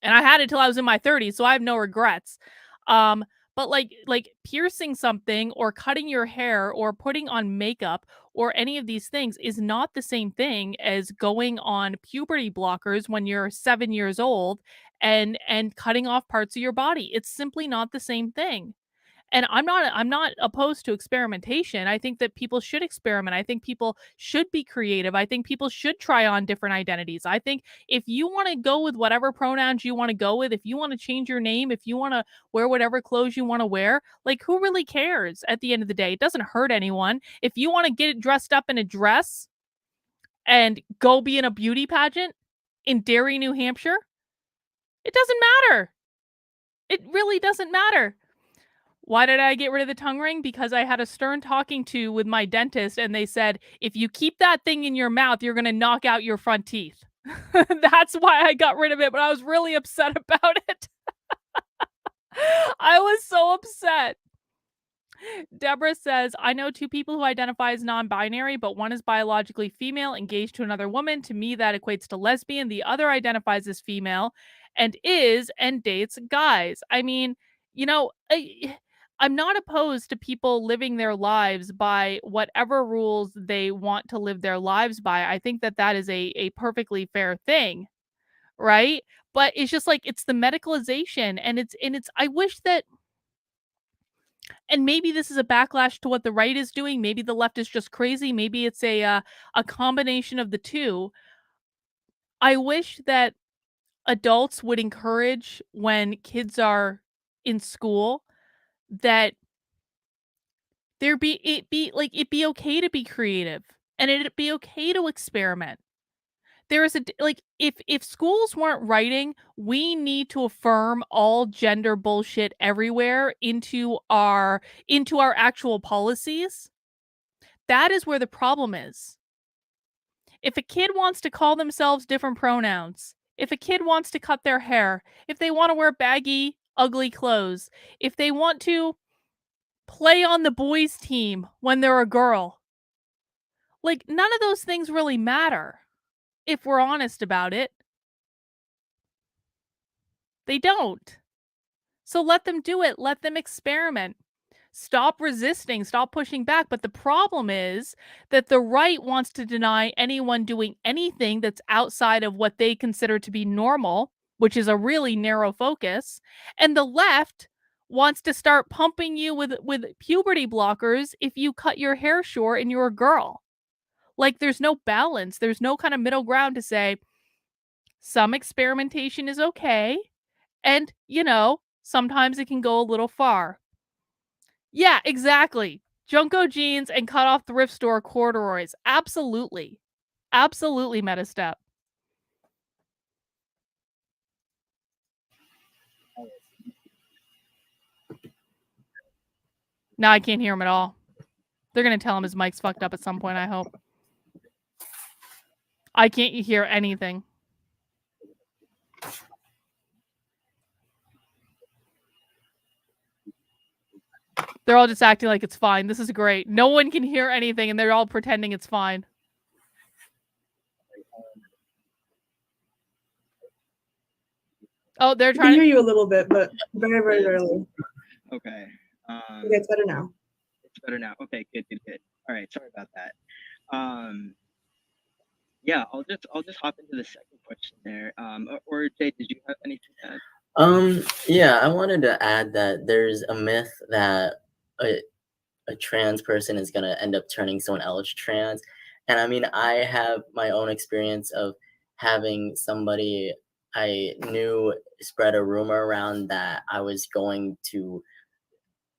and I had it till I was in my 30s, so I have no regrets. But like piercing something or cutting your hair or putting on makeup or any of these things is not the same thing as going on puberty blockers when you're 7 years old and cutting off parts of your body. It's simply not the same thing. And I'm not opposed to experimentation. I think that people should experiment. I think people should be creative. I think people should try on different identities. I think if you want to go with whatever pronouns you want to go with, if you want to change your name, if you want to wear whatever clothes you want to wear, like who really cares at the end of the day? It doesn't hurt anyone. If you want to get dressed up in a dress and go be in a beauty pageant in Derry, New Hampshire, it doesn't matter. It really doesn't matter. Why did I get rid of the tongue ring? Because I had a stern talking to with my dentist, and they said, if you keep that thing in your mouth, you're going to knock out your front teeth. That's why I got rid of it, but I was really upset about it. I was so upset. Deborah says, I know two people who identify as non-binary, but one is biologically female, engaged to another woman. To me, that equates to lesbian. The other identifies as female and dates guys. I mean, you know, I'm not opposed to people living their lives by whatever rules they want to live their lives by. I think that that is a perfectly fair thing, right? But it's just like it's the medicalization, and it's I wish that, and maybe this is a backlash to what the right is doing. Maybe the left is just crazy. Maybe it's a combination of the two. I wish that adults would encourage when kids are in school that it be okay to be creative and it'd be okay to experiment. There is if schools weren't writing, we need to affirm all gender bullshit everywhere into our actual policies. That is where the problem is. If a kid wants to call themselves different pronouns, if a kid wants to cut their hair, if they want to wear baggy, ugly clothes, if they want to play on the boys' team when they're a girl, like none of those things really matter if we're honest about it. They don't. So let them do it. Let them experiment. Stop resisting. Stop pushing back. But the problem is that the right wants to deny anyone doing anything that's outside of what they consider to be normal, which is a really narrow focus. And the left wants to start pumping you with puberty blockers if you cut your hair short and you're a girl. Like there's no balance. There's no kind of middle ground to say some experimentation is okay. And, you know, sometimes it can go a little far. Yeah, exactly. Junko jeans and cut off thrift store corduroys. Absolutely. Absolutely meta step. Now I can't hear him at all. They're going to tell him his mic's fucked up at some point, I hope. I can't hear anything. They're all just acting like it's fine. This is great. No one can hear anything, and they're all pretending it's fine. Oh, they're I can trying hear to... you a little bit, but very, very rarely. Okay. It gets better now. It's better now. Okay, good. All right, sorry about that. Yeah, I'll just hop into the second question there. Or Jay, did you have anything to add? Yeah, I wanted to add that there's a myth that a trans person is gonna end up turning someone else trans. And I mean, I have my own experience of having somebody I knew spread a rumor around that I was going to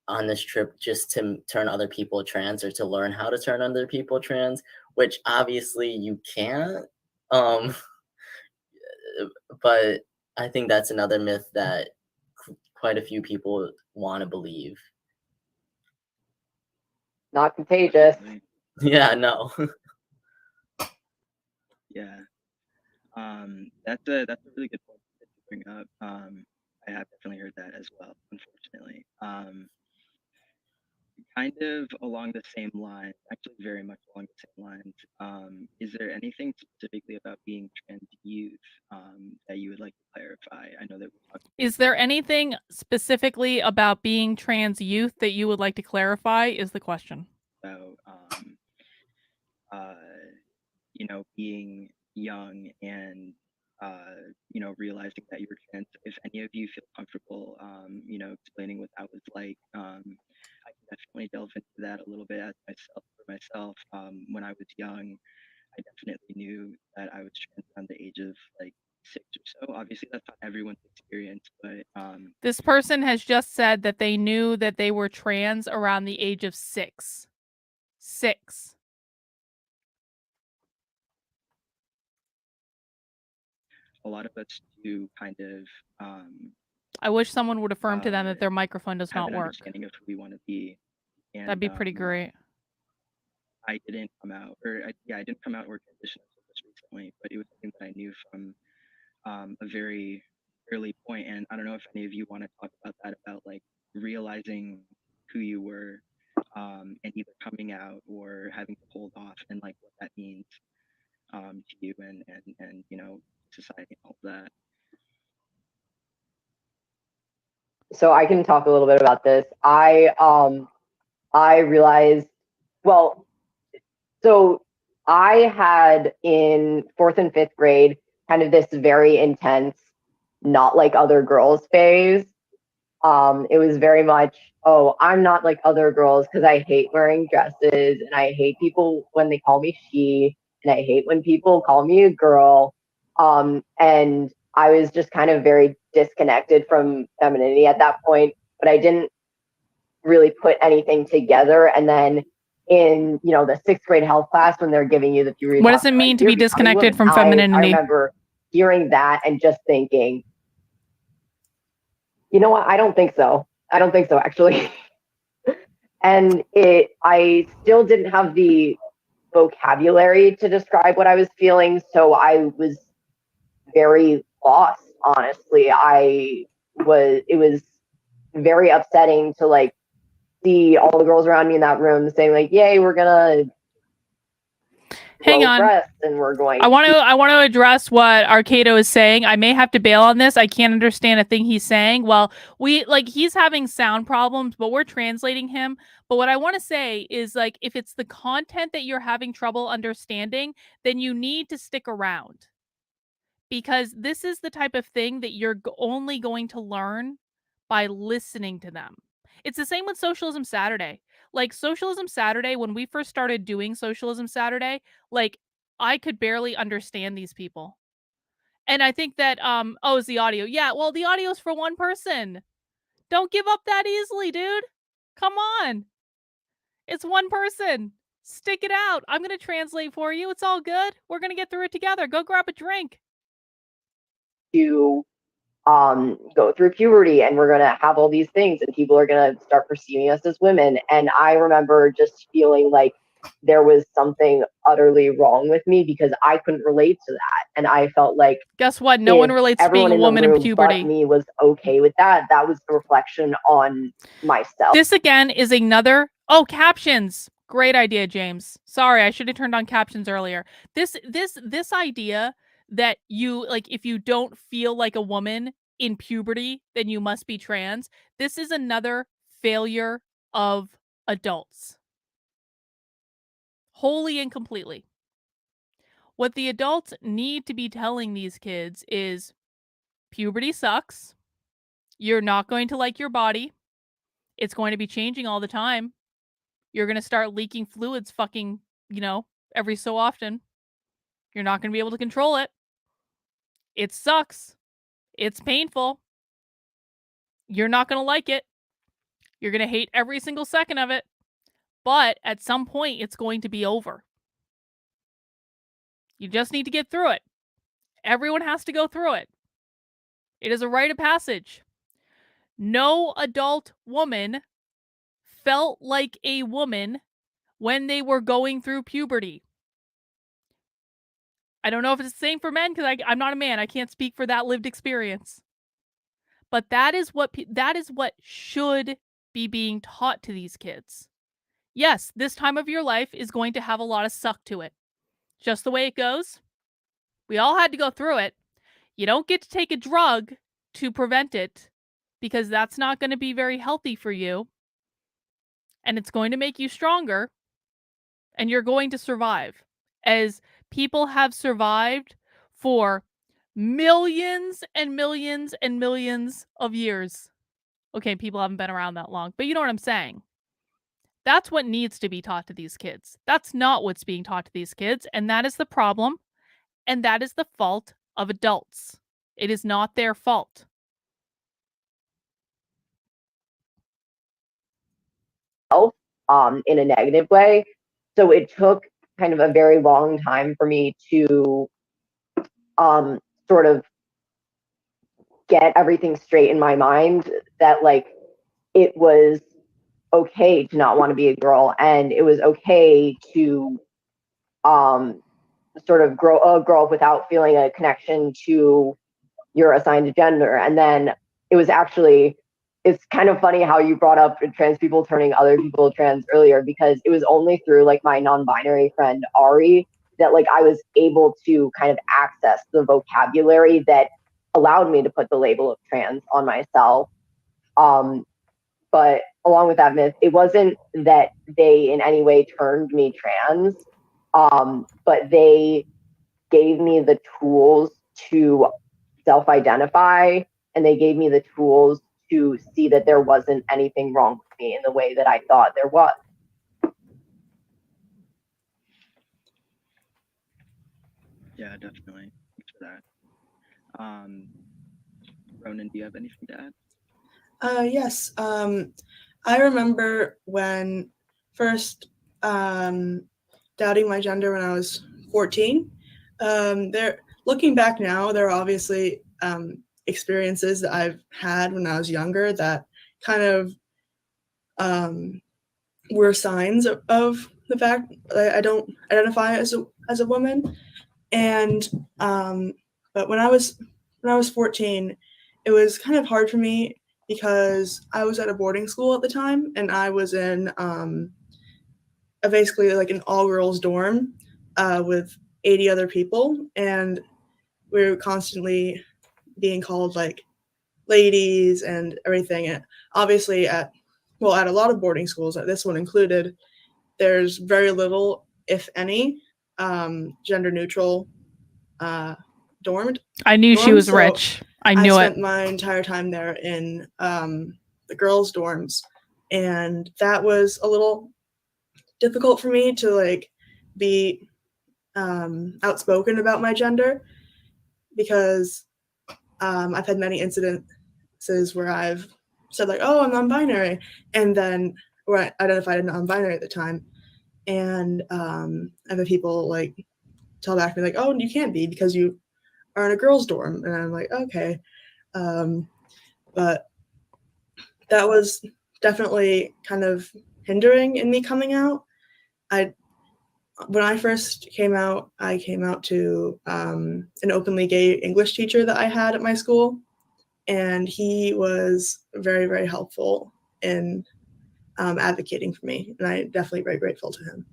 on this trip just to turn other people trans or to learn how to turn other people trans, which obviously you can't. But I think that's another myth that quite a few people want to believe. Not contagious. Yeah, no. Yeah. That's a really good point to bring up. I have definitely heard that as well, unfortunately. kind of along the same line, actually very much along the same lines. Is there anything specifically about being trans youth that you would like to clarify? I know that we talked. Is there anything specifically about being trans youth that you would like to clarify? Is the question. About being young and realizing that you're trans. If any of you feel comfortable, explaining what that was like, I can definitely delve into that a little bit as myself. When I was young, I definitely knew that I was trans around the age of like 6 or so. Obviously, that's not everyone's experience, but this person has just said that they knew that they were trans around the age of 6. 6. A lot of us do kind of I wish someone would affirm to them that their microphone does have not an work. understanding of who we want to be. And, That'd be pretty great. I didn't come out, I didn't come out or transition until just recently, but it was something that I knew from a very early point. And I don't know if any of you want to talk about that, about like realizing who you were and either coming out or having to hold off, and like what that means to you and society and all of that. So I can talk a little bit about this. I realized, well, so I had in 4th and 5th grade kind of this very intense, not like other girls phase. It was very much, oh, I'm not like other girls because I hate wearing dresses, and I hate people when they call me she, and I hate when people call me a girl. And I was just kind of very disconnected from femininity at that point, but I didn't really put anything together. And then in the 6th grade health class, when they're giving you the puberty, what does it mean to be disconnected from femininity? I remember hearing that and just thinking, you know what? I don't think so. I don't think so, actually. And I still didn't have the vocabulary to describe what I was feeling, so I was very lost, honestly. It was very upsetting to like see all the girls around me in that room saying like, yay, we're gonna hang on breasts and we're going I want to address what Arcado is saying. I may have to bail on this. I can't understand a thing he's saying. Well, he's having sound problems, but we're translating him. But what I want to say is, like, if it's the content that you're having trouble understanding, then you need to stick around, because this is the type of thing that you're only going to learn by listening to them. It's the same with Socialism Saturday. Like, Socialism Saturday, when we first started doing Socialism Saturday, like, I could barely understand these people. And I think that, it's the audio. Yeah, well, the audio's for one person. Don't give up that easily, dude. Come on. It's one person. Stick it out. I'm going to translate for you. It's all good. We're going to get through it together. Go grab a drink. To go through puberty, and we're going to have all these things, and people are going to start perceiving us as women. And I remember just feeling like there was something utterly wrong with me because I couldn't relate to that. And I felt like, guess what? No one relates to being a woman in puberty. But me was okay with that. That was the reflection on myself. This again is another captions. Great idea, James. Sorry, I should have turned on captions earlier. This idea that you, like, if you don't feel like a woman in puberty, then you must be trans. This is another failure of adults. Wholly and completely. What the adults need to be telling these kids is puberty sucks. You're not going to like your body. It's going to be changing all the time. You're going to start leaking fluids fucking, every so often. You're not going to be able to control it. It sucks. It's painful. You're not going to like it. You're going to hate every single second of it. But at some point, it's going to be over. You just need to get through it. Everyone has to go through it. It is a rite of passage. No adult woman felt like a woman when they were going through puberty. I don't know if it's the same for men, because I'm not a man. I can't speak for that lived experience. But that is what should be being taught to these kids. Yes, this time of your life is going to have a lot of suck to it. Just the way it goes. We all had to go through it. You don't get to take a drug to prevent it because that's not going to be very healthy for you. And it's going to make you stronger. And you're going to survive. As people have survived for millions and millions and millions of years. Okay, people haven't been around that long, but you know what I'm saying. That's what needs to be taught to these kids. That's not what's being taught to these kids, and that is the problem, and that is the fault of adults. It is not their fault. In a negative way. So it took kind of a very long time for me to sort of get everything straight in my mind that like it was okay to not want to be a girl, and it was okay to sort of grow up without feeling a connection to your assigned gender. And then it was actually, it's kind of funny how you brought up trans people turning other people trans earlier, because it was only through like my non-binary friend Ari that like I was able to kind of access the vocabulary that allowed me to put the label of trans on myself. But along with that myth, it wasn't that they in any way turned me trans, but they gave me the tools to self-identify, and they gave me the tools to see that there wasn't anything wrong with me in the way that I thought there was. Yeah, definitely. Thanks for that. Ronan, do you have anything to add? Yes. I remember when first doubting my gender when I was 14. Looking back now, there are obviously experiences that I've had when I was younger that kind of were signs of the fact that I don't identify as a woman. And but when I was 14, it was kind of hard for me because I was at a boarding school at the time, and I was in basically like an all-girls dorm with 80 other people, and we were constantly being called like ladies and everything. And obviously at a lot of boarding schools, this one included, there's very little, if any, gender neutral dormed. I knew she was rich. I knew it. I spent my entire time there in the girls' dorms, and that was a little difficult for me to like be outspoken about my gender, because I've had many incidences where I've said like, oh, I'm non-binary, and then or I identified as non-binary at the time, and I've had people like tell back to me like, oh, you can't be because you are in a girls' dorm, and I'm like, okay, but that was definitely kind of hindering in me coming out. When I first came out, I came out to an openly gay English teacher that I had at my school, and he was very, very helpful in advocating for me, and I'm definitely very grateful to him.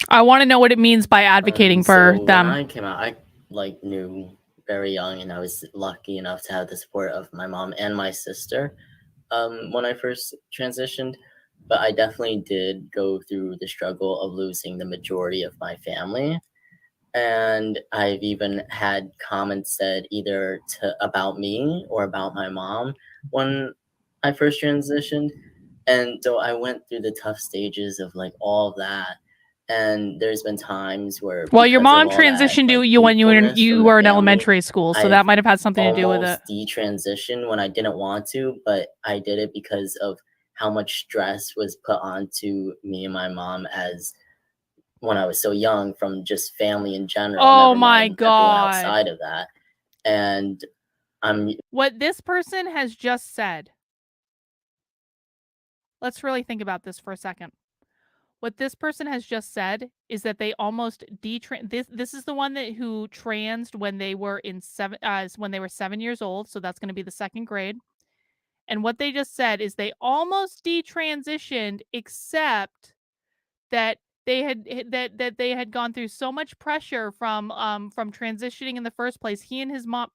I want to know what it means by advocating for them. When I came out, I like knew very young, and I was lucky enough to have the support of my mom and my sister when I first transitioned. But I definitely did go through the struggle of losing the majority of my family. And I've even had comments said either about me or about my mom when I first transitioned. And so I went through the tough stages of like all of that. And there's been times where, well, your mom transitioned to you when you were in elementary school, so that might have had something to do with it. Detransition when I didn't want to, but I did it because of how much stress was put onto me and my mom as when I was so young from just family in general. Oh my God! Outside of that, and what this person has just said. Let's really think about this for a second. What this person has just said is that they almost this is the one that who transed when they were when they were 7 years old, so that's going to be the second grade. And what they just said is they almost detransitioned, except that they had gone through so much pressure from transitioning in the first place. He and his mom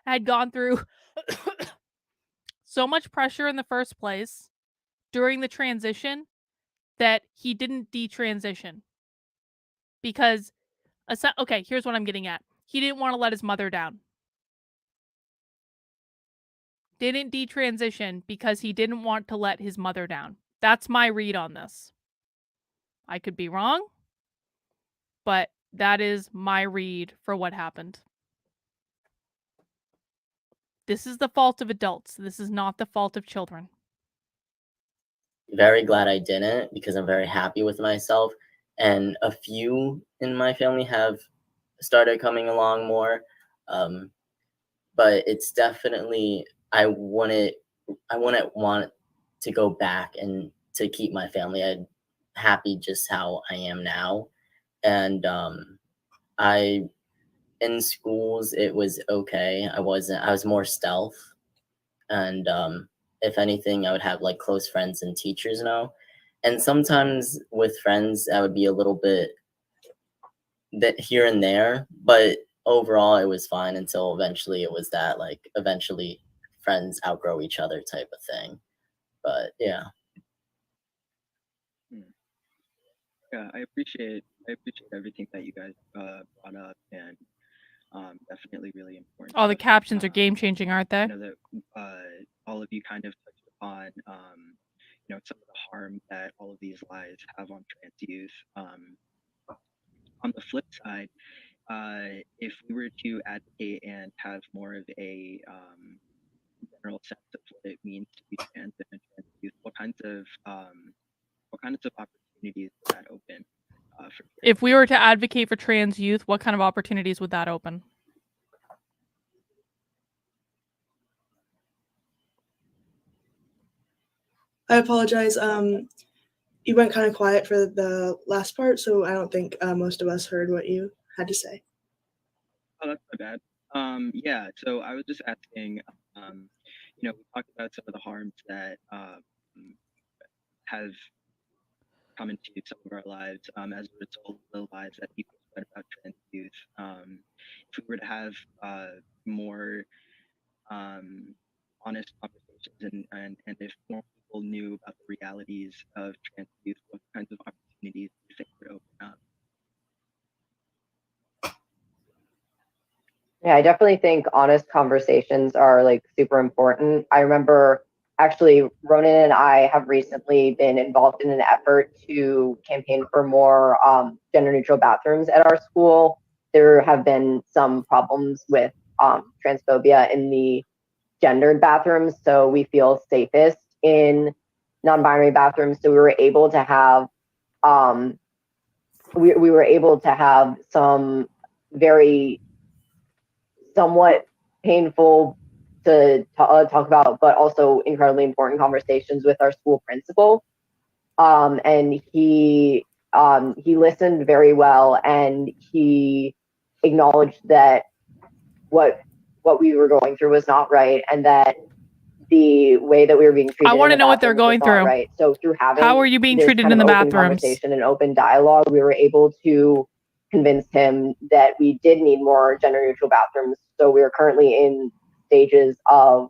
had gone through so much pressure in the first place during the transition that he didn't detransition. Because okay, here's what I'm getting at. He didn't want to let his mother down. Didn't detransition because he didn't want to let his mother down. That's my read on this. I could be wrong, but that is my read for what happened. This is the fault of adults. This is not the fault of children. Very glad I didn't, because I'm very happy with myself. And a few in my family have started coming along more. But it's definitely, I wouldn't want to go back and to keep my family. I'm happy just how I am now. And in schools, it was okay. I was more stealth. And if anything, I would have like close friends and teachers now. And sometimes with friends, I would be a little bit that here and there, but overall it was fine until eventually it was that, like, eventually friends outgrow each other type of thing. But yeah. Yeah, I appreciate everything that you guys brought up, and definitely really important. All the captions are game changing, aren't they? I know that all of you kind of touched upon some of the harm that all of these lies have on trans youth. On the flip side, if we were to advocate and have more of a general sense of what it means to be trans and trans youth, what kinds of opportunities would that open? If we were to advocate for trans youth, what kind of opportunities would that open? I apologize. You went kind of quiet for the last part, so I don't think most of us heard what you had to say. Oh, that's my bad. Yeah, so I was just asking, we talked about some of the harms that have come into some of our lives as a result of the lies that people spread about trans youth. If we were to have more honest conversations and if more people knew about the realities of trans youth, what kinds of opportunities do you think would open up? Yeah, I definitely think honest conversations are like super important. I remember actually Ronan and I have recently been involved in an effort to campaign for more gender neutral bathrooms at our school. There have been some problems with transphobia in the gendered bathrooms, so we feel safest in non-binary bathrooms. So we were able to have we were able to have some very somewhat painful to talk about, but also incredibly important conversations with our school principal. And he listened very well, and he acknowledged that what we were going through was not right, and that the way that we were being treated. I want to know what they're going through. Right. So through having how are you being treated in the bathrooms? Conversation and open dialogue, we were able to convince him that we did need more gender neutral bathrooms. So we are currently in stages of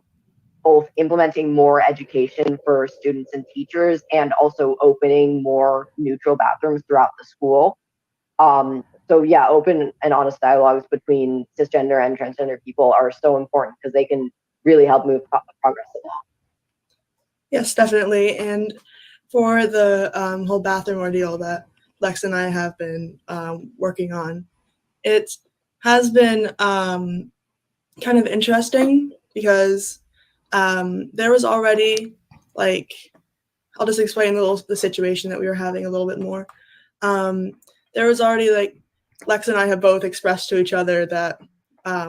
both implementing more education for students and teachers and also opening more neutral bathrooms throughout the school. So yeah, open and honest dialogues between cisgender and transgender people are so important because they can really help move progress along. Yes, definitely. And for the whole bathroom ordeal that Lex and I have been working on, it has been kind of interesting because there was already, like, I'll just explain the situation that we were having a little bit more. There was already, like, Lex and I have both expressed to each other that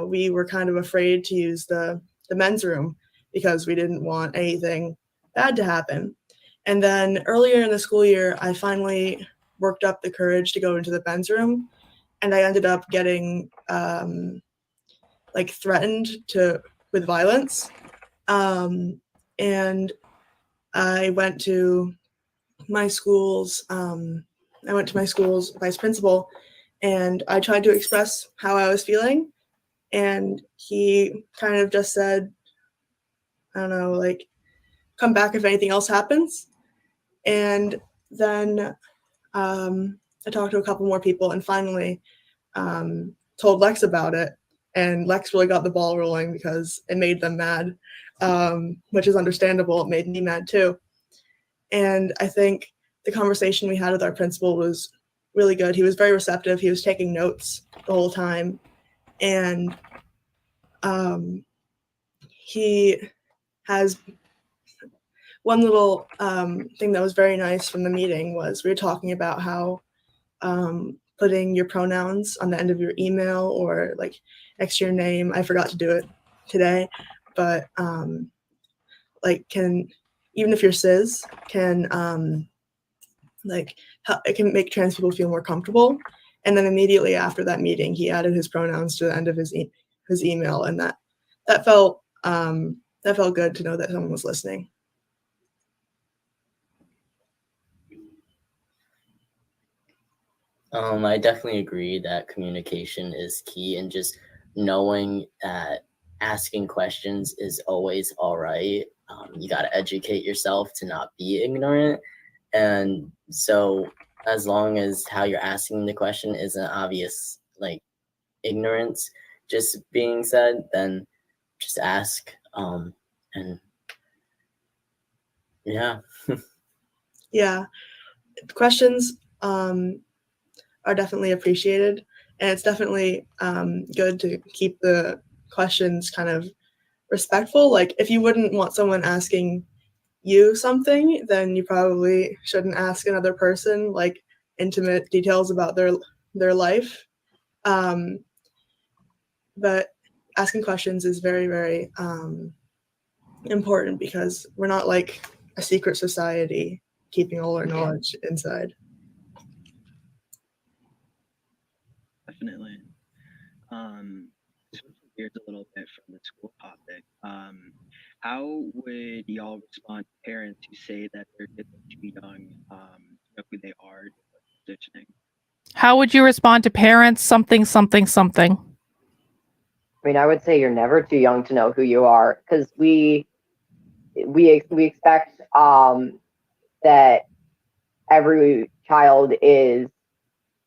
we were kind of afraid to use the men's room because we didn't want anything bad to happen. And then earlier in the school year, I finally worked up the courage to go into the men's room, and I ended up getting threatened with violence. And I went to my school's vice principal, and I tried to express how I was feeling, and he kind of just said, I don't know, like, come back if anything else happens. And then I talked to a couple more people, and finally told Lex about it, and Lex really got the ball rolling because it made them mad, which is understandable. It made me mad too. And I think the conversation we had with our principal was really good. He was very receptive. He was taking notes the whole time. And he has one little thing that was very nice from the meeting was we were talking about how putting your pronouns on the end of your email or like next to your name. I forgot to do it today, but even if you're cis, it can make trans people feel more comfortable. And then immediately after that meeting, he added his pronouns to the end of his email, and that felt good to know that someone was listening. I definitely agree that communication is key, and just knowing that asking questions is always all right. You got to educate yourself to not be ignorant. And so as long as how you're asking the question isn't obvious, like ignorance just being said, then just ask. And yeah. Yeah. Questions are definitely appreciated, and it's definitely good to keep the questions kind of respectful. Like, if you wouldn't want someone asking you something, then you probably shouldn't ask another person like intimate details about their life. But asking questions is very, very important, because we're not like a secret society keeping all our knowledge inside. Definitely. Switching gears a little bit from the school topic, how would y'all respond to parents who say that their kids are too young, know who they are, transitioning? How would you respond to parents? Something. I mean, I would say you're never too young to know who you are, because we expect that every child is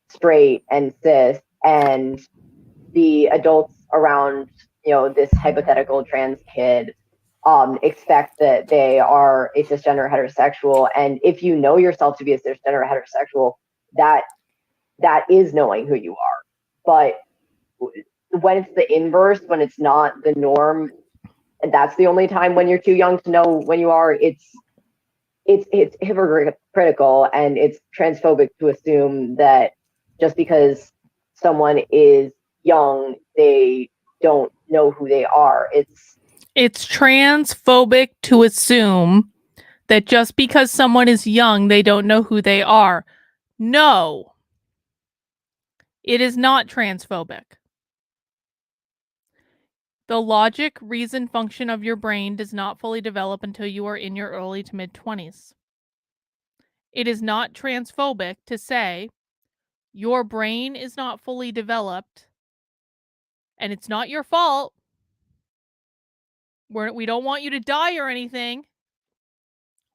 straight and cis, and the adults around, this hypothetical trans kid expect that they are a cisgender heterosexual. And if you know yourself to be a cisgender heterosexual, that is knowing who you are. But when it's the inverse, when it's not the norm, and that's the only time when you're too young to know when you are, it's hypocritical, and it's transphobic to assume that just because someone is young, they don't know who they are. It's transphobic to assume that just because someone is young, they don't know who they are. No, it is not transphobic. The logic, reason function of your brain does not fully develop until you are in your early to mid-20s. It is not transphobic to say your brain is not fully developed and it's not your fault. We don't want you to die or anything.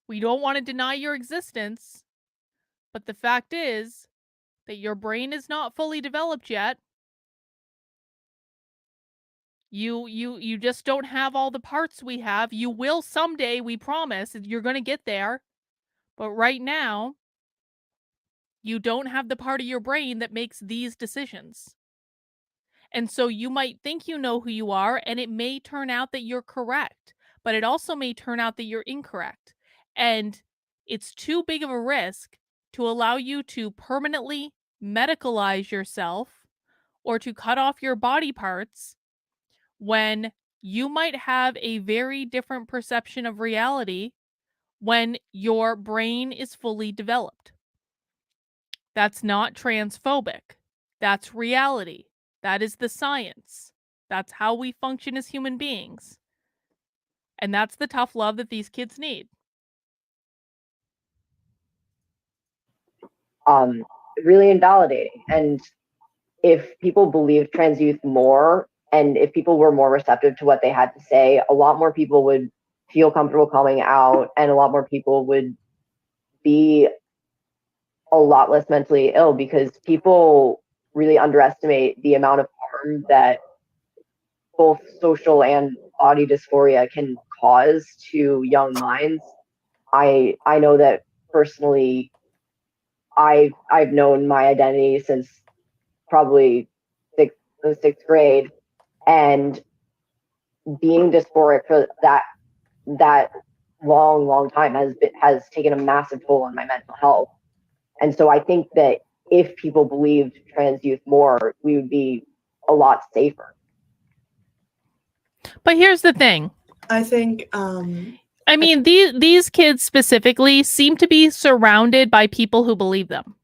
We don't want to deny your existence. But the fact is that your brain is not fully developed yet. You just don't have all the parts we have. You will someday, we promise. You're going to get there. But right now, you don't have the part of your brain that makes these decisions. And so you might think you know who you are, and it may turn out that you're correct, but it also may turn out that you're incorrect. And it's too big of a risk to allow you to permanently medicalize yourself or to cut off your body parts when you might have a very different perception of reality when your brain is fully developed. That's not transphobic. That's reality. That is the science. That's how we function as human beings. And that's the tough love that these kids need. Really invalidating. And if people believed trans youth more, and if people were more receptive to what they had to say, a lot more people would feel comfortable coming out, and a lot more people would be a lot less mentally ill, because people really underestimate the amount of harm that both social and body dysphoria can cause to young minds. I know that personally. I've known my identity since probably sixth grade, and being dysphoric for that long time has taken a massive toll on my mental health. And so I think that if people believed trans youth more, we would be a lot safer. But here's the thing. I think I mean, these kids specifically seem to be surrounded by people who believe them.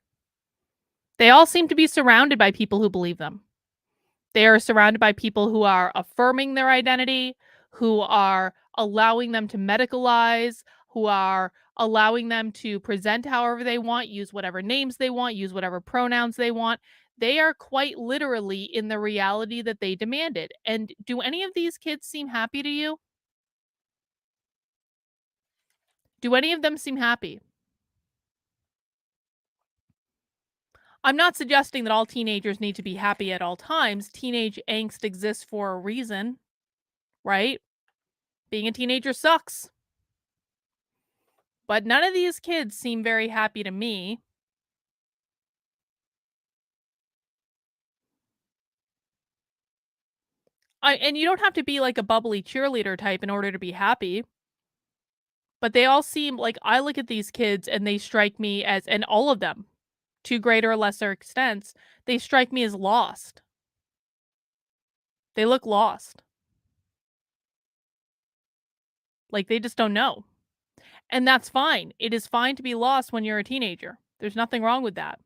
They all seem to be surrounded by people who believe them. They are surrounded by people who are affirming their identity, who are allowing them to medicalize, who are allowing them to present however they want, use whatever names they want, use whatever pronouns they want. They are quite literally in the reality that they demanded. And do any of these kids seem happy to you? Do any of them seem happy? I'm not suggesting that all teenagers need to be happy at all times. Teenage angst exists for a reason, right? Being a teenager sucks. But none of these kids seem very happy to me. And you don't have to be like a bubbly cheerleader type in order to be happy. But they all seem like, I look at these kids and they strike me as, and all of them, to greater or lesser extents, they strike me as lost. They look lost. Like they just don't know. And that's fine. It is fine to be lost when you're a teenager. There's nothing wrong with that.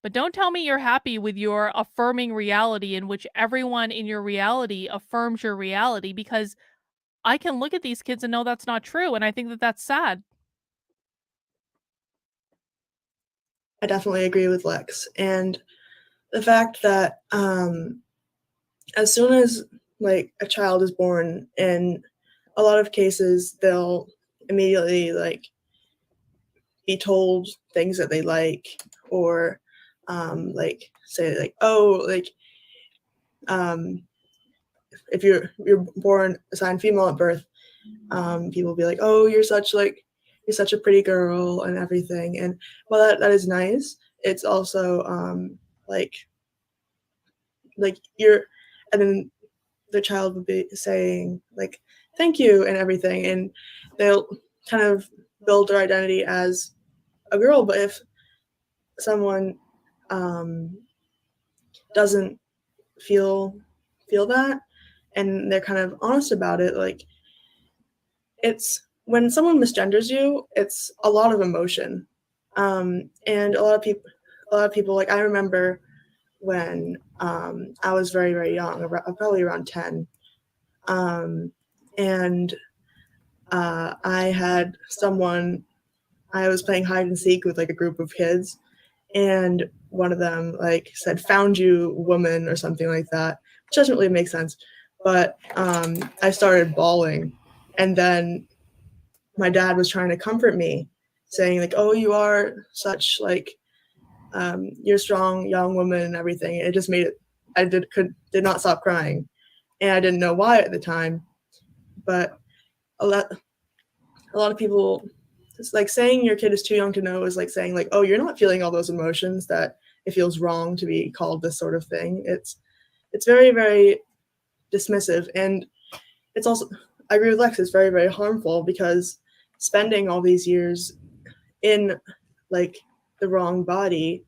But don't tell me you're happy with your affirming reality in which everyone in your reality affirms your reality, because I can look at these kids and know that's not true. And I think that that's sad. I definitely agree with Lex. And the fact that as soon as like a child is born, in a lot of cases, they'll immediately like be told things that they like, or like say like, oh, like if you're born assigned female at birth, people will be like, oh, you're such a pretty girl and everything. And while that is nice, it's also like you're, and then the child would be saying like thank you and everything, and they'll kind of build their identity as a girl. But if someone doesn't feel that, and they're kind of honest about it, like, it's when someone misgenders you, it's a lot of emotion, and a lot of people, like, I remember when I was very, very young, probably around 10, and I had someone, I was playing hide and seek with like a group of kids, and one of them like said, "Found you, woman," or something like that, which doesn't really make sense. But I started bawling, and then my dad was trying to comfort me, saying like, "Oh, you are such like, you're a strong young woman and everything." It just made it. I did not stop crying, and I didn't know why at the time, but a lot of people, it's like saying your kid is too young to know is like saying like, oh, you're not feeling all those emotions, that it feels wrong to be called this sort of thing. It's very, very dismissive, and it's also, I agree with Lex, it's very, very harmful, because spending all these years in like the wrong body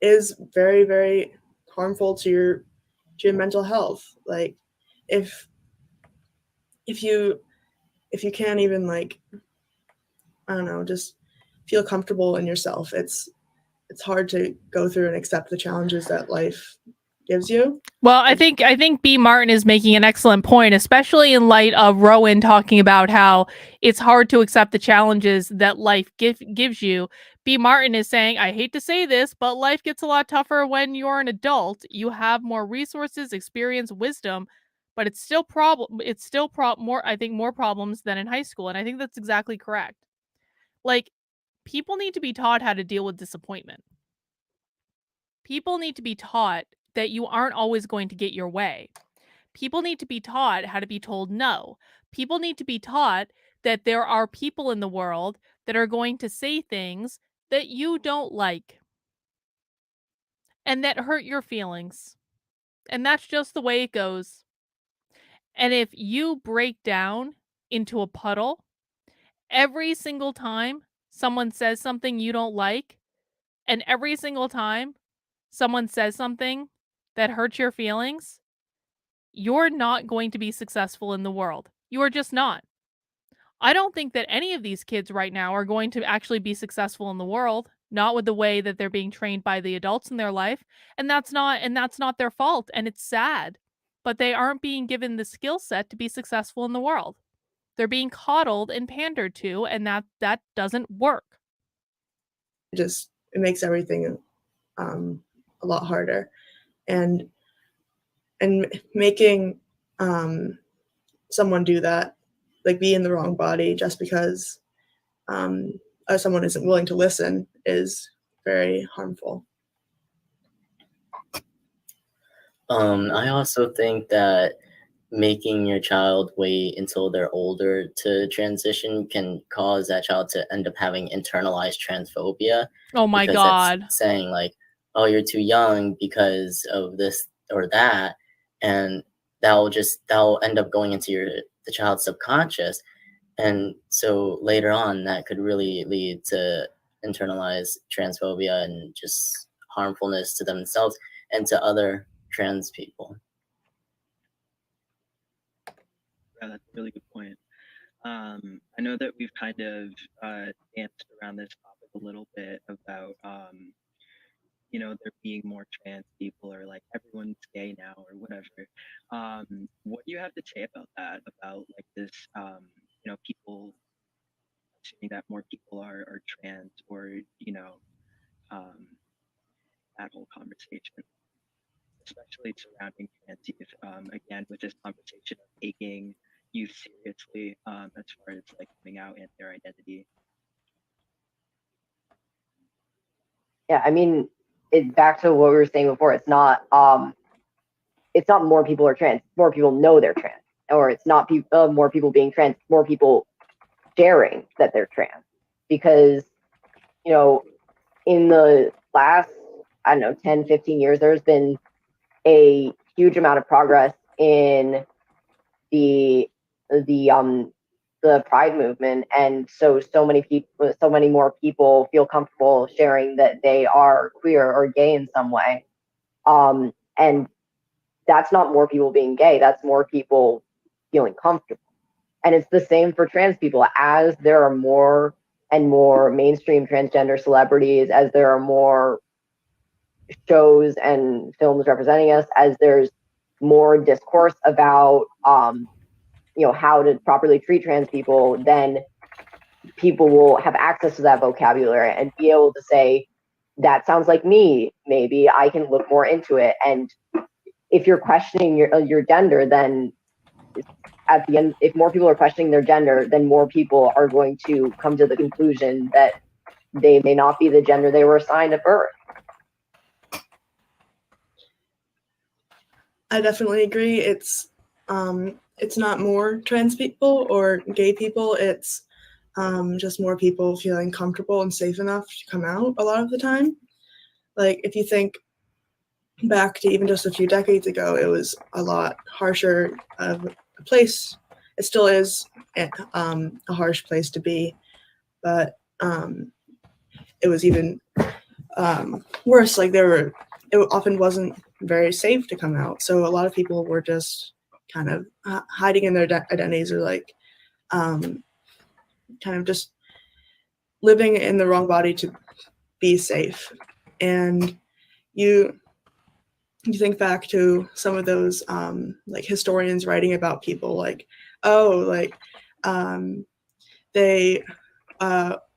is very, very harmful to your mental health. Like if you can't even like I don't know, just feel comfortable in yourself. It's hard to go through and accept the challenges that life gives you. Well, I think B. Martin is making an excellent point, especially in light of Rowan talking about how it's hard to accept the challenges that life gives you. B. Martin is saying, I hate to say this, but life gets a lot tougher when you're an adult. You have more resources, experience, wisdom, but it's still more, I think, more problems than in high school. And I think that's exactly correct. Like, people need to be taught how to deal with disappointment. People need to be taught that you aren't always going to get your way. People need to be taught how to be told no. People need to be taught that there are people in the world that are going to say things that you don't like and that hurt your feelings. And that's just the way it goes. And if you break down into a puddle every single time someone says something you don't like, and every single time someone says something that hurts your feelings, you're not going to be successful in the world. You are just not. I don't think that any of these kids right now are going to actually be successful in the world, not with the way that they're being trained by the adults in their life, and that's not their fault, and it's sad. But they aren't being given the skill set to be successful in the world. They're being coddled and pandered to, and that doesn't work. It makes everything a lot harder, and making someone do that, like be in the wrong body just because someone isn't willing to listen, is very harmful. I also think that making your child wait until they're older to transition can cause that child to end up having internalized transphobia. Oh my God. That's saying like, oh, you're too young because of this or that, and that'll end up going into the child's subconscious, and so later on that could really lead to internalized transphobia and just harmfulness to themselves and to other trans people. Yeah, that's a really good point. I know that we've kind of danced around this topic a little bit about, there being more trans people, or like everyone's gay now or whatever. What do you have to say about that? About like this, people assuming that more people are trans, or, that whole conversation, especially surrounding trans youth. Again, with this conversation of taking youth seriously, as far as like coming out and their identity. Yeah, I mean, it's back to what we were saying before. It's not more people are trans. More people know they're trans, or it's not more people being trans. More people sharing that they're trans, because in the last 10, 15 years, there's been a huge amount of progress in the pride movement, and so many more people feel comfortable sharing that they are queer or gay in some way, and that's not more people being gay, that's more people feeling comfortable. And it's the same for trans people. As there are more and more mainstream transgender celebrities, as there are more shows and films representing us, as there's more discourse about how to properly treat trans people, then people will have access to that vocabulary and be able to say, that sounds like me, maybe I can look more into it. And if you're questioning your gender, then at the end, if more people are questioning their gender, then more people are going to come to the conclusion that they may not be the gender they were assigned at birth. I definitely agree. It's not more trans people or gay people. It's just more people feeling comfortable and safe enough to come out a lot of the time. Like, if you think back to even just a few decades ago, it was a lot harsher of a place. It still is a harsh place to be, but it was even worse. Like, it often wasn't very safe to come out. So a lot of people were just kind of hiding in their identities, or like kind of just living in the wrong body to be safe. And you think back to some of those like historians writing about people like, oh, like they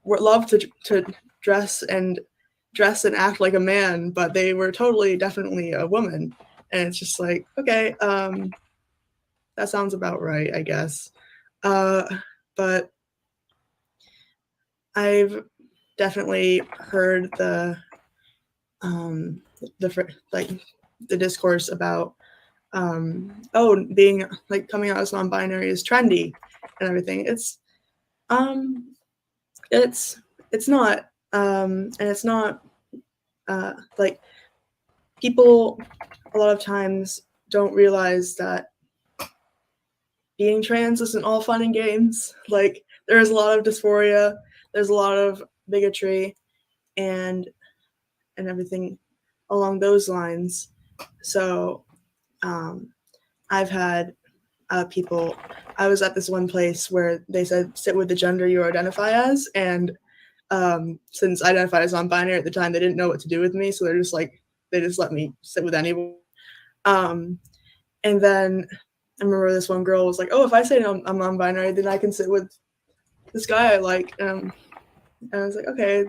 were loved to dress and act like a man, but they were definitely a woman. And it's just like, okay, that sounds about right, I guess. But I've definitely heard the discourse about being like coming out as non-binary is trendy and everything. It's not, and it's not like people a lot of times don't realize that being trans isn't all fun and games. Like there is a lot of dysphoria, there's a lot of bigotry and everything along those lines. So I've had people, I was at this one place where they said sit with the gender you identify as, and since I identified as non-binary at the time, they didn't know what to do with me, so they just let me sit with anyone. And then I remember this one girl was like, oh, if I say I'm non-binary, then I can sit with this guy I like. And I was like, okay,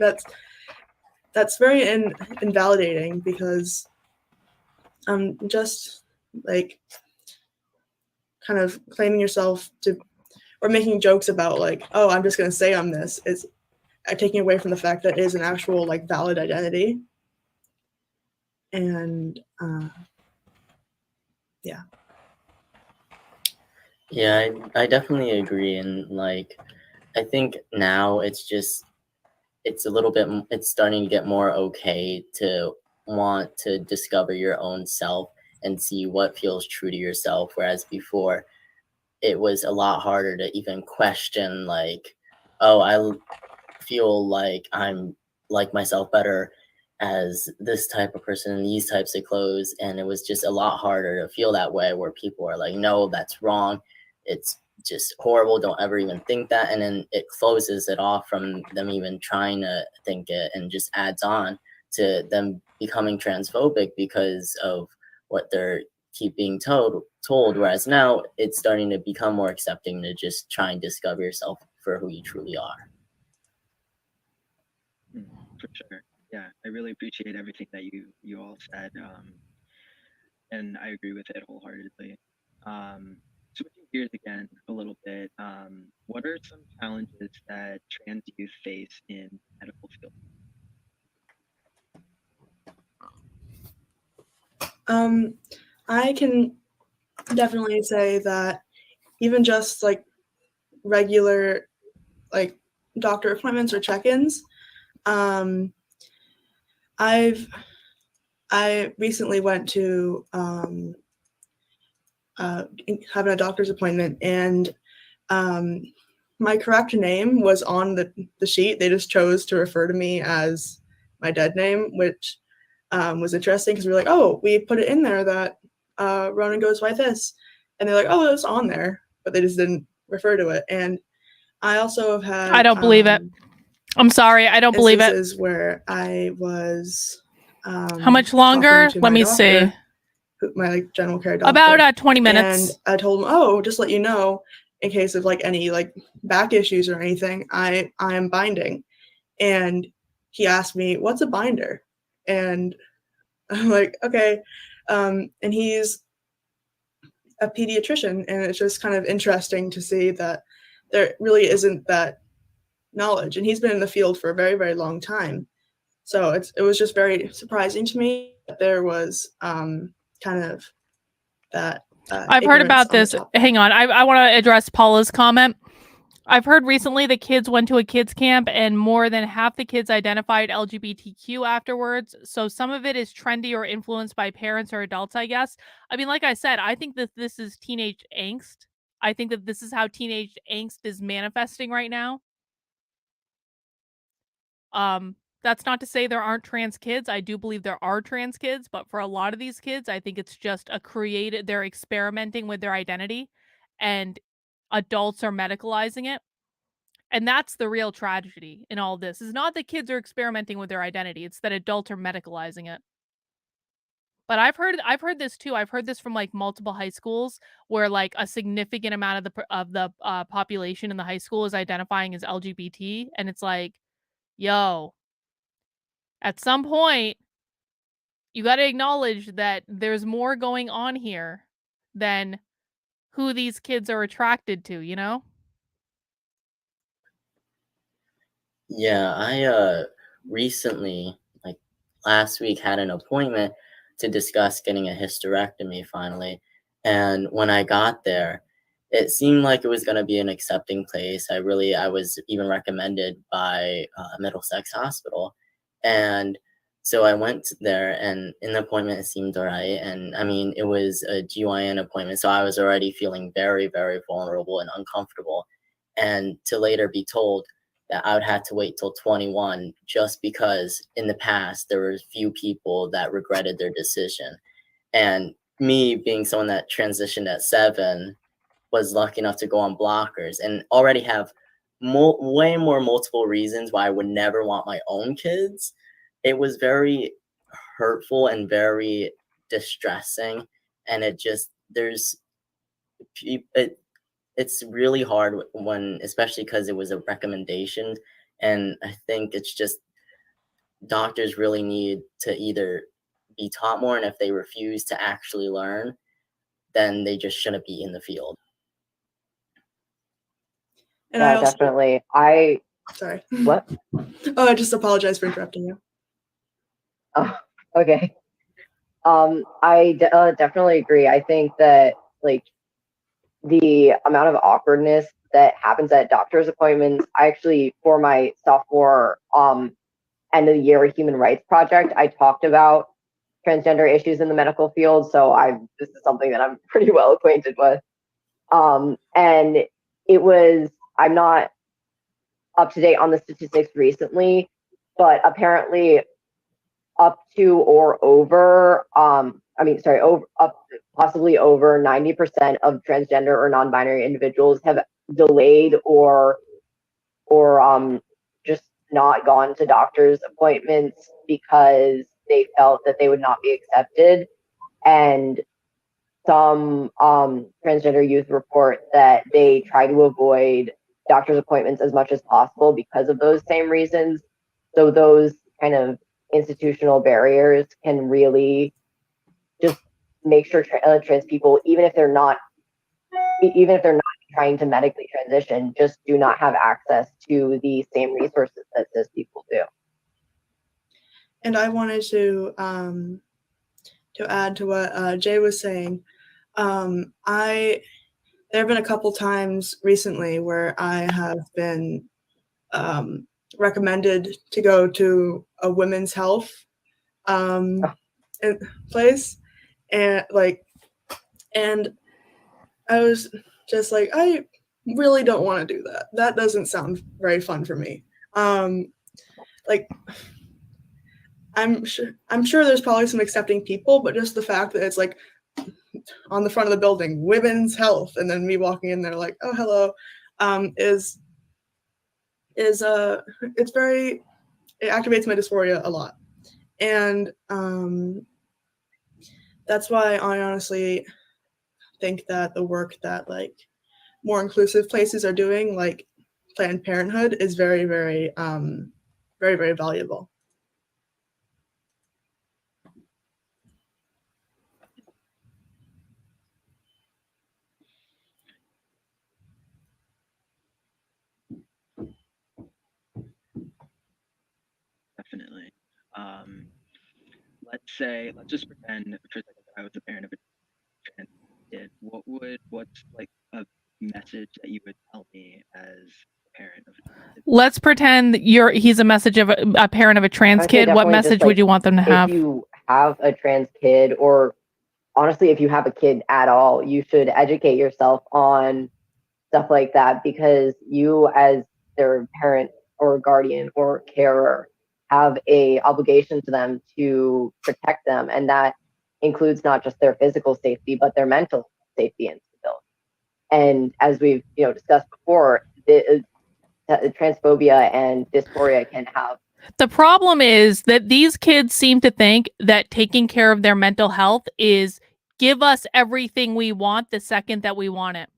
that's very invalidating, because just like kind of claiming yourself to, or making jokes about like, oh, I'm just going to say I'm this, is taking away from the fact that it is an actual like valid identity. And yeah. Yeah, I definitely agree. And like, I think now it's starting to get more okay to want to discover your own self and see what feels true to yourself. Whereas before, it was a lot harder to even question like, oh, I feel like I'm like myself better as this type of person in these types of clothes. And it was just a lot harder to feel that way, where people are like, no, that's wrong. It's just horrible. Don't ever even think that. And then it closes it off from them even trying to think it, and just adds on to them becoming transphobic because of what they're being told. Whereas now it's starting to become more accepting to just try and discover yourself for who you truly are. For sure. Yeah, I really appreciate everything that you all said, and I agree with it wholeheartedly. Switching gears again a little bit, what are some challenges that trans youth face in the medical field? I can definitely say that even just like regular like doctor appointments or check-ins, I recently went to having a doctor's appointment, and my correct name was on the sheet. They just chose to refer to me as my dead name, which was interesting, because we were like, oh, we put it in there that Ronan goes by this, and they're like, oh, it's on there, but they just didn't refer to it. And I also have had, I don't believe it. I'm sorry, I don't believe it. Instances where I was how much longer? Let me see. My like general care doctor. About 20 minutes. And I told him, oh, just let you know, in case of like any like back issues or anything, I am binding. And he asked me, what's a binder? And I'm like, okay. And he's a pediatrician, and it's just kind of interesting to see that there really isn't that knowledge. And he's been in the field for a very, very long time. So it was just very surprising to me that there was kind of that. I've heard about this. Hang on. I want to address Paula's comment. I've heard recently that kids went to a kids camp and more than half the kids identified LGBTQ afterwards. So some of it is trendy or influenced by parents or adults, I guess. I mean, like I said, I think that this is teenage angst. I think that this is how teenage angst is manifesting right now. That's not to say there aren't trans kids. I do believe there are trans kids, but for a lot of these kids, I think it's just they're experimenting with their identity, and adults are medicalizing it. And that's the real tragedy in all this. It's not that kids are experimenting with their identity, it's that adults are medicalizing it. But I've heard this too. I've heard this from like multiple high schools where like a significant amount of the population in the high school is identifying as LGBT, and it's like, yo, at some point you got to acknowledge that there's more going on here than who these kids are attracted to, you know? Yeah, I recently, like last week, had an appointment to discuss getting a hysterectomy finally. And when I got there, it seemed like it was going to be an accepting place. I was even recommended by Middlesex Hospital. And so I went there, and in the appointment, it seemed all right. And I mean, it was a GYN appointment, so I was already feeling very, very vulnerable and uncomfortable. And to later be told that I would have to wait till 21 just because in the past there were few people that regretted their decision. And me being someone that transitioned at 7 was lucky enough to go on blockers and already have way more multiple reasons why I would never want my own kids. It was very hurtful and very distressing. And it's really hard when, especially because it was a recommendation. And I think it's just doctors really need to either be taught more, and if they refuse to actually learn, then they just shouldn't be in the field. And Yeah, I also, definitely. sorry. What? Oh, I just apologize for interrupting you. Oh, okay. I definitely agree. I think that like the amount of awkwardness that happens at doctor's appointments, I actually, for my sophomore end of the year human rights project, I talked about transgender issues in the medical field. So this is something that I'm pretty well acquainted with. And I'm not up to date on the statistics recently, but apparently up to or over, possibly over 90% of transgender or non-binary individuals have delayed or just not gone to doctor's appointments because they felt that they would not be accepted. And some transgender youth report that they try to avoid doctor's appointments as much as possible because of those same reasons. So those kind of institutional barriers can really just make sure trans people, even if they're not trying to medically transition, just do not have access to the same resources that cis people do. And I wanted to add to what Jay was saying. There have been a couple times recently where I have been recommended to go to a women's health place, and I was just like, I really don't want to do that. That doesn't sound very fun for me. I'm sure there's probably some accepting people, but just the fact that it's like on the front of the building, women's health, and then me walking in there like, oh, hello, it activates my dysphoria a lot. And that's why I honestly think that the work that like more inclusive places are doing, like Planned Parenthood, is very, very, very, very valuable. Definitely. Let's just pretend for a second that I was a parent of a trans kid. What's like a message that you would tell me as a parent of a trans kid? Let's pretend he's a message of a parent of a trans kid. What message would you want them to have? If you have a trans kid, or honestly, if you have a kid at all, you should educate yourself on stuff like that, because you as their parent or guardian or carer have a obligation to them to protect them, and that includes not just their physical safety but their mental safety and stability. And as we've discussed before, transphobia and dysphoria can have. The problem is that these kids seem to think that taking care of their mental health is give us everything we want the second that we want it.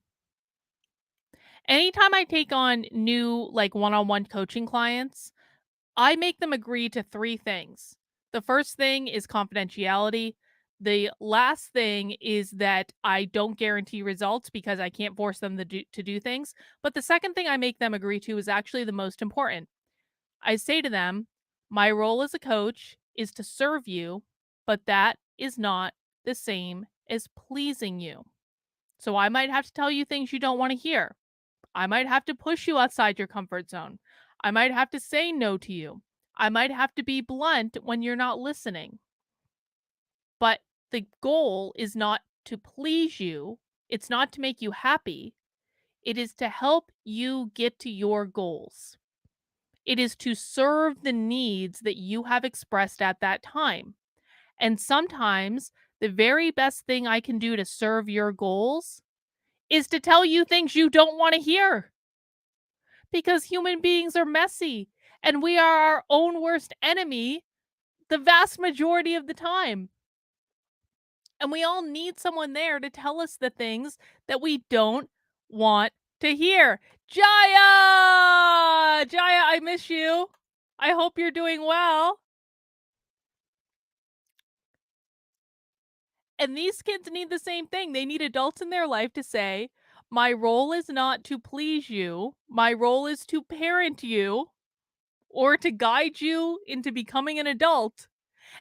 Anytime I take on new like one-on-one coaching clients, I make them agree to 3 things. The first thing is confidentiality. The last thing is that I don't guarantee results because I can't force them to do things. But the second thing I make them agree to is actually the most important. I say to them, my role as a coach is to serve you, but that is not the same as pleasing you. So I might have to tell you things you don't want to hear. I might have to push you outside your comfort zone. I might have to say no to you. I might have to be blunt when you're not listening. But the goal is not to please you. It's not to make you happy. It is to help you get to your goals. It is to serve the needs that you have expressed at that time. And sometimes the very best thing I can do to serve your goals is to tell you things you don't want to hear. Because human beings are messy and we are our own worst enemy the vast majority of the time. And we all need someone there to tell us the things that we don't want to hear. Jaya! Jaya, I miss you. I hope you're doing well. And these kids need the same thing. They need adults in their life to say, my role is not to please you. My role is to parent you or to guide you into becoming an adult.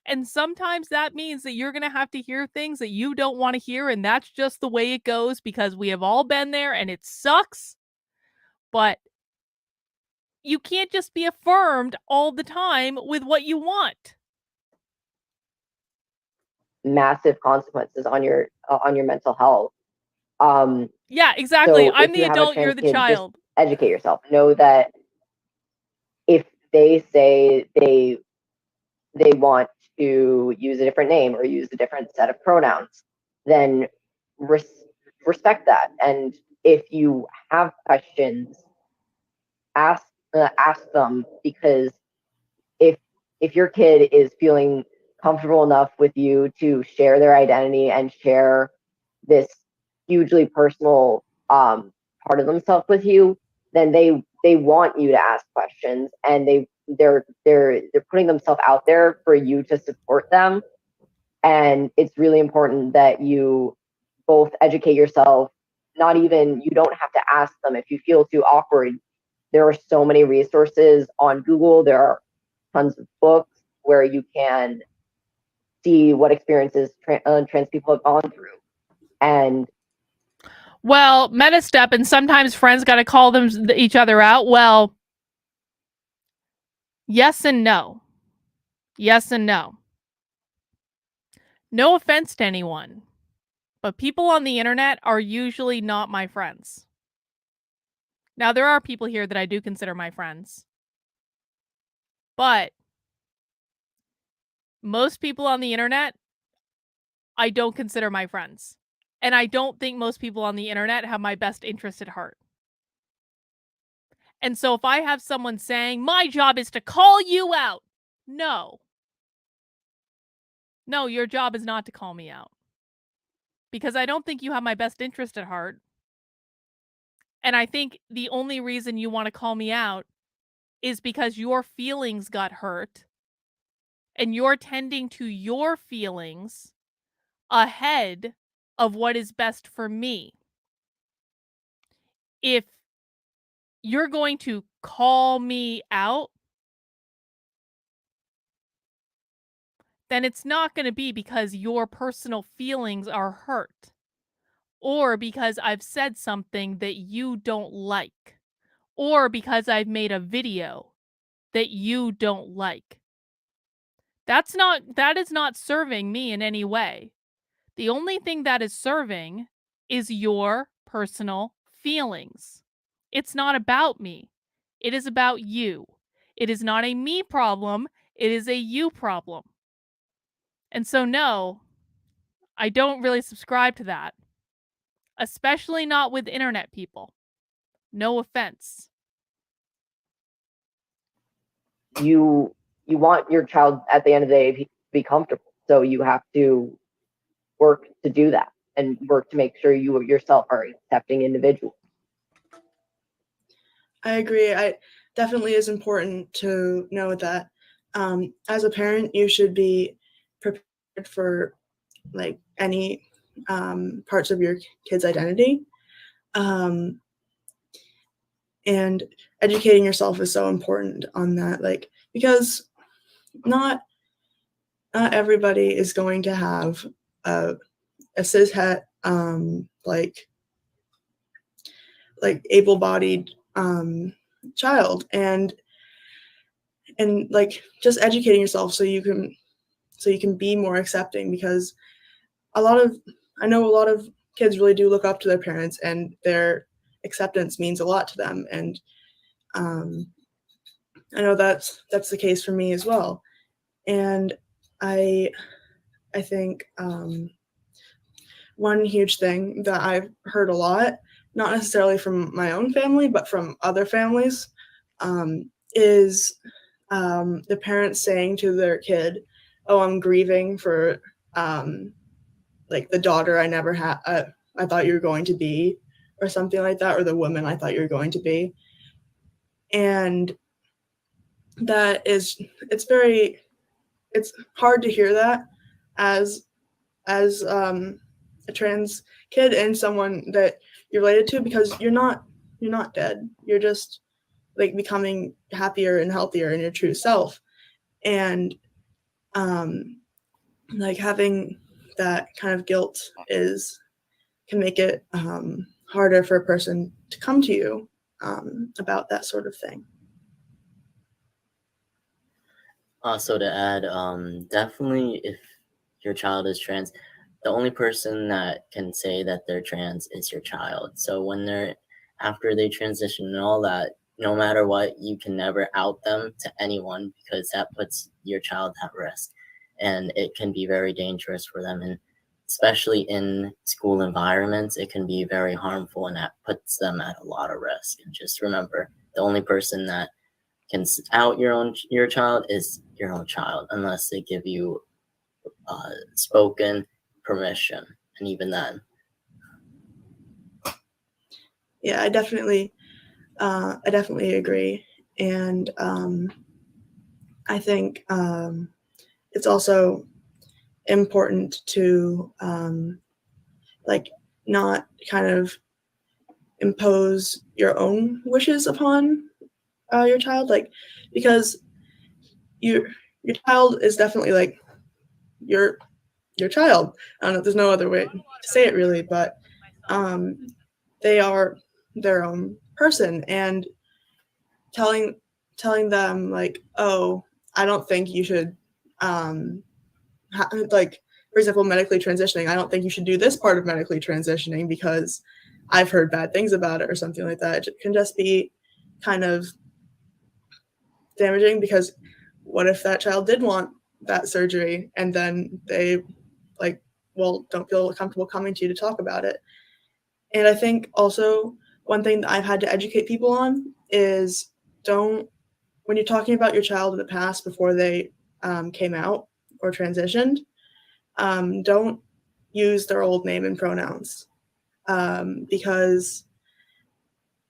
And sometimes that means that you're going to have to hear things that you don't want to hear. And that's just the way it goes because we have all been there and it sucks. But you can't just be affirmed all the time with what you want. Massive consequences on your mental health. Yeah, exactly. So I'm the adult, you're the child. Just educate yourself. Know that if they say they want to use a different name or use a different set of pronouns, then respect that. And if you have questions, ask them, because if your kid is feeling comfortable enough with you to share their identity and share this hugely personal part of themselves with you, then they want you to ask questions, and they're putting themselves out there for you to support them. And it's really important that you both educate yourself. You don't have to ask them if you feel too awkward. There are so many resources on Google. There are tons of books where you can see what experiences trans people have gone through. And well, meta step, and sometimes friends got to call each other out. Well, yes and no. Yes and no. No offense to anyone, but people on the internet are usually not my friends. Now, there are people here that I do consider my friends, but most people on the internet, I don't consider my friends. And I don't think most people on the internet have my best interest at heart. And so if I have someone saying, my job is to call you out, no, your job is not to call me out. Because I don't think you have my best interest at heart. And I think the only reason you want to call me out is because your feelings got hurt and you're tending to your feelings ahead of what is best for me. If you're going to call me out, then it's not going to be because your personal feelings are hurt or because I've said something that you don't like or because I've made a video that you don't like. That is not serving me in any way. The only thing that is serving is your personal feelings. It's not about me. It is about you. It is not a me problem. It is a you problem. And so, no, I don't really subscribe to that, especially not with internet people. No offense. you want your child at the end of the day to be comfortable. So you have to work to do that and work to make sure you yourself are accepting individual. I agree. It definitely is important to know that as a parent, you should be prepared for like any parts of your kid's identity. And educating yourself is so important on that, like, because not everybody is going to have a cishet like able-bodied child, and like just educating yourself so you can be more accepting, because I know a lot of kids really do look up to their parents, and their acceptance means a lot to them, and I know that's the case for me as well. And I think one huge thing that I've heard a lot, not necessarily from my own family, but from other families, is the parents saying to their kid, "Oh, I'm grieving for like the daughter I never had. I thought you were going to be," or something like that, or the woman I thought you were going to be. And that is, it's hard to hear that as a trans kid and someone that you're related to, because you're not dead. You're just like becoming happier and healthier in your true self. And like having that kind of guilt can make it harder for a person to come to you about that sort of thing. Also to add, definitely if your child is trans, the only person that can say that they're trans is your child. So when after they transition and all that, no matter what, you can never out them to anyone, because that puts your child at risk, and it can be very dangerous for them. And especially in school environments, it can be very harmful, and that puts them at a lot of risk. And just remember, the only person that can out your child is your own child, unless they give you spoken permission, and even then. Yeah, I definitely agree, and I think it's also important to like not kind of impose your own wishes upon your child, like, because your child is definitely like your child. I don't know, there's no other way to say it really, but they are their own person, and telling them like, oh, I don't think you should like, for example, medically transitioning, I don't think you should do this part of medically transitioning because I've heard bad things about it, or something like that. It can just be kind of damaging, because what if that child did want that surgery and then they don't feel comfortable coming to you to talk about it? And I think also one thing that I've had to educate people on is, when you're talking about your child in the past before they came out or transitioned, don't use their old name and pronouns, because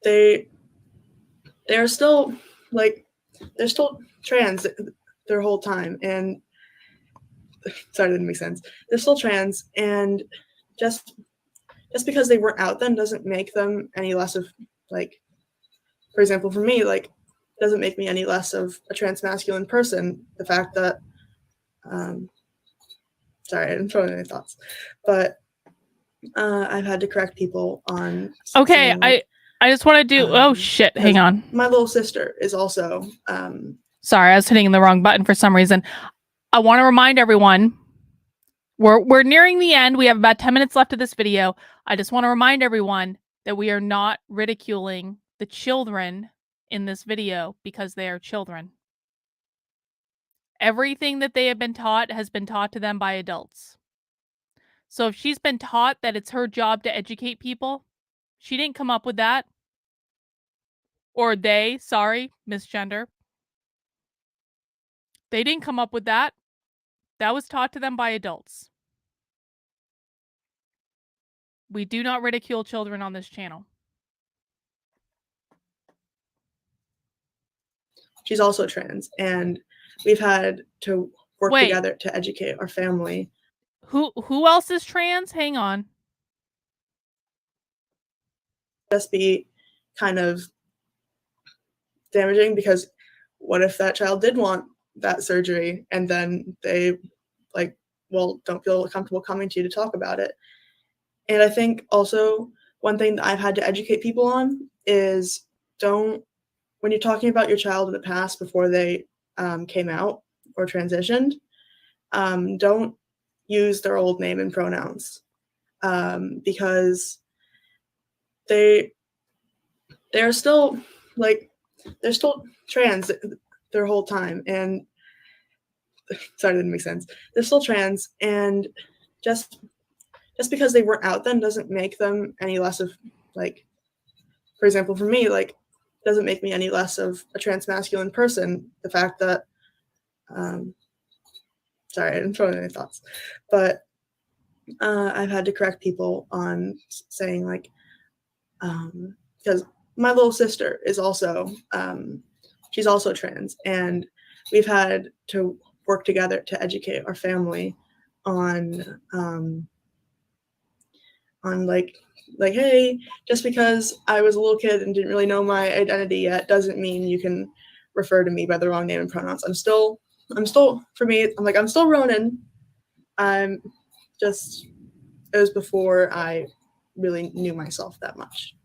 they're still trans their whole time. And sorry, that didn't make sense. They're still trans, and just because they weren't out then doesn't make them any less of, like, for example, for me, like, doesn't make me any less of a trans masculine person. The fact that sorry, I didn't throw in any thoughts, but I've had to correct people on. Okay, I just want to do. Oh shit! Hang on. My little sister is also. Sorry, I was hitting the wrong button for some reason. I want to remind everyone, we're nearing the end. We have about 10 minutes left of this video. I just want to remind everyone that we are not ridiculing the children in this video, because they are children. Everything that they have been taught has been taught to them by adults. So if she's been taught that it's her job to educate people, she didn't come up with that. Or they, sorry, misgender. They didn't come up with that. That was taught to them by adults. We do not ridicule children on this channel. She's also trans, and we've had to work Wait. together to educate our family. Who else is trans? Hang on. Just be kind of damaging, because what if that child did want that surgery and then they don't feel comfortable coming to you to talk about it? And I think also one thing that I've had to educate people on is when you're talking about your child in the past before they came out or transitioned, don't use their old name and pronouns, because they're still trans their whole time. And sorry, that didn't make sense. They're still trans, and just because they weren't out then doesn't make them any less of, for example, for me, doesn't make me any less of a transmasculine person. The fact that sorry, I didn't throw in any thoughts, but I've had to correct people on saying because my little sister is also she's also trans, and we've had to work together to educate our family on hey, just because I was a little kid and didn't really know my identity yet doesn't mean you can refer to me by the wrong name and pronouns. I'm still for me, I'm still Ronan. It was before I really knew myself that much.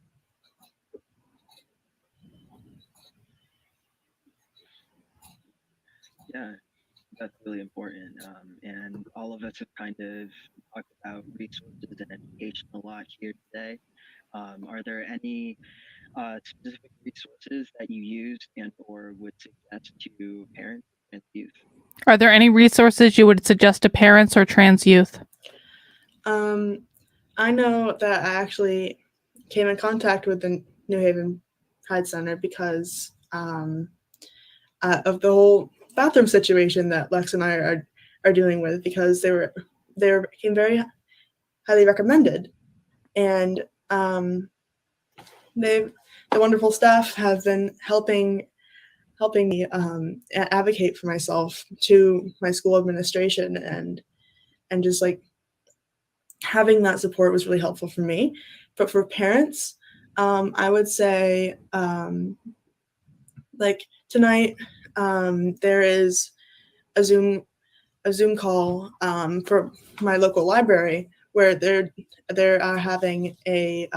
Yeah, that's really important. And all of us have kind of talked about resources and education a lot here today. Are there any specific resources that you use and or would suggest to parents and youth? Are there any resources you would suggest to parents or trans youth? I know that I actually came in contact with the New Haven Pride Center because of the whole bathroom situation that Lex and I are dealing with, because they became very highly recommended, and the wonderful staff have been helping me advocate for myself to my school administration, and just having that support was really helpful for me. But for parents, I would say tonight there is a Zoom call for my local library where they're having a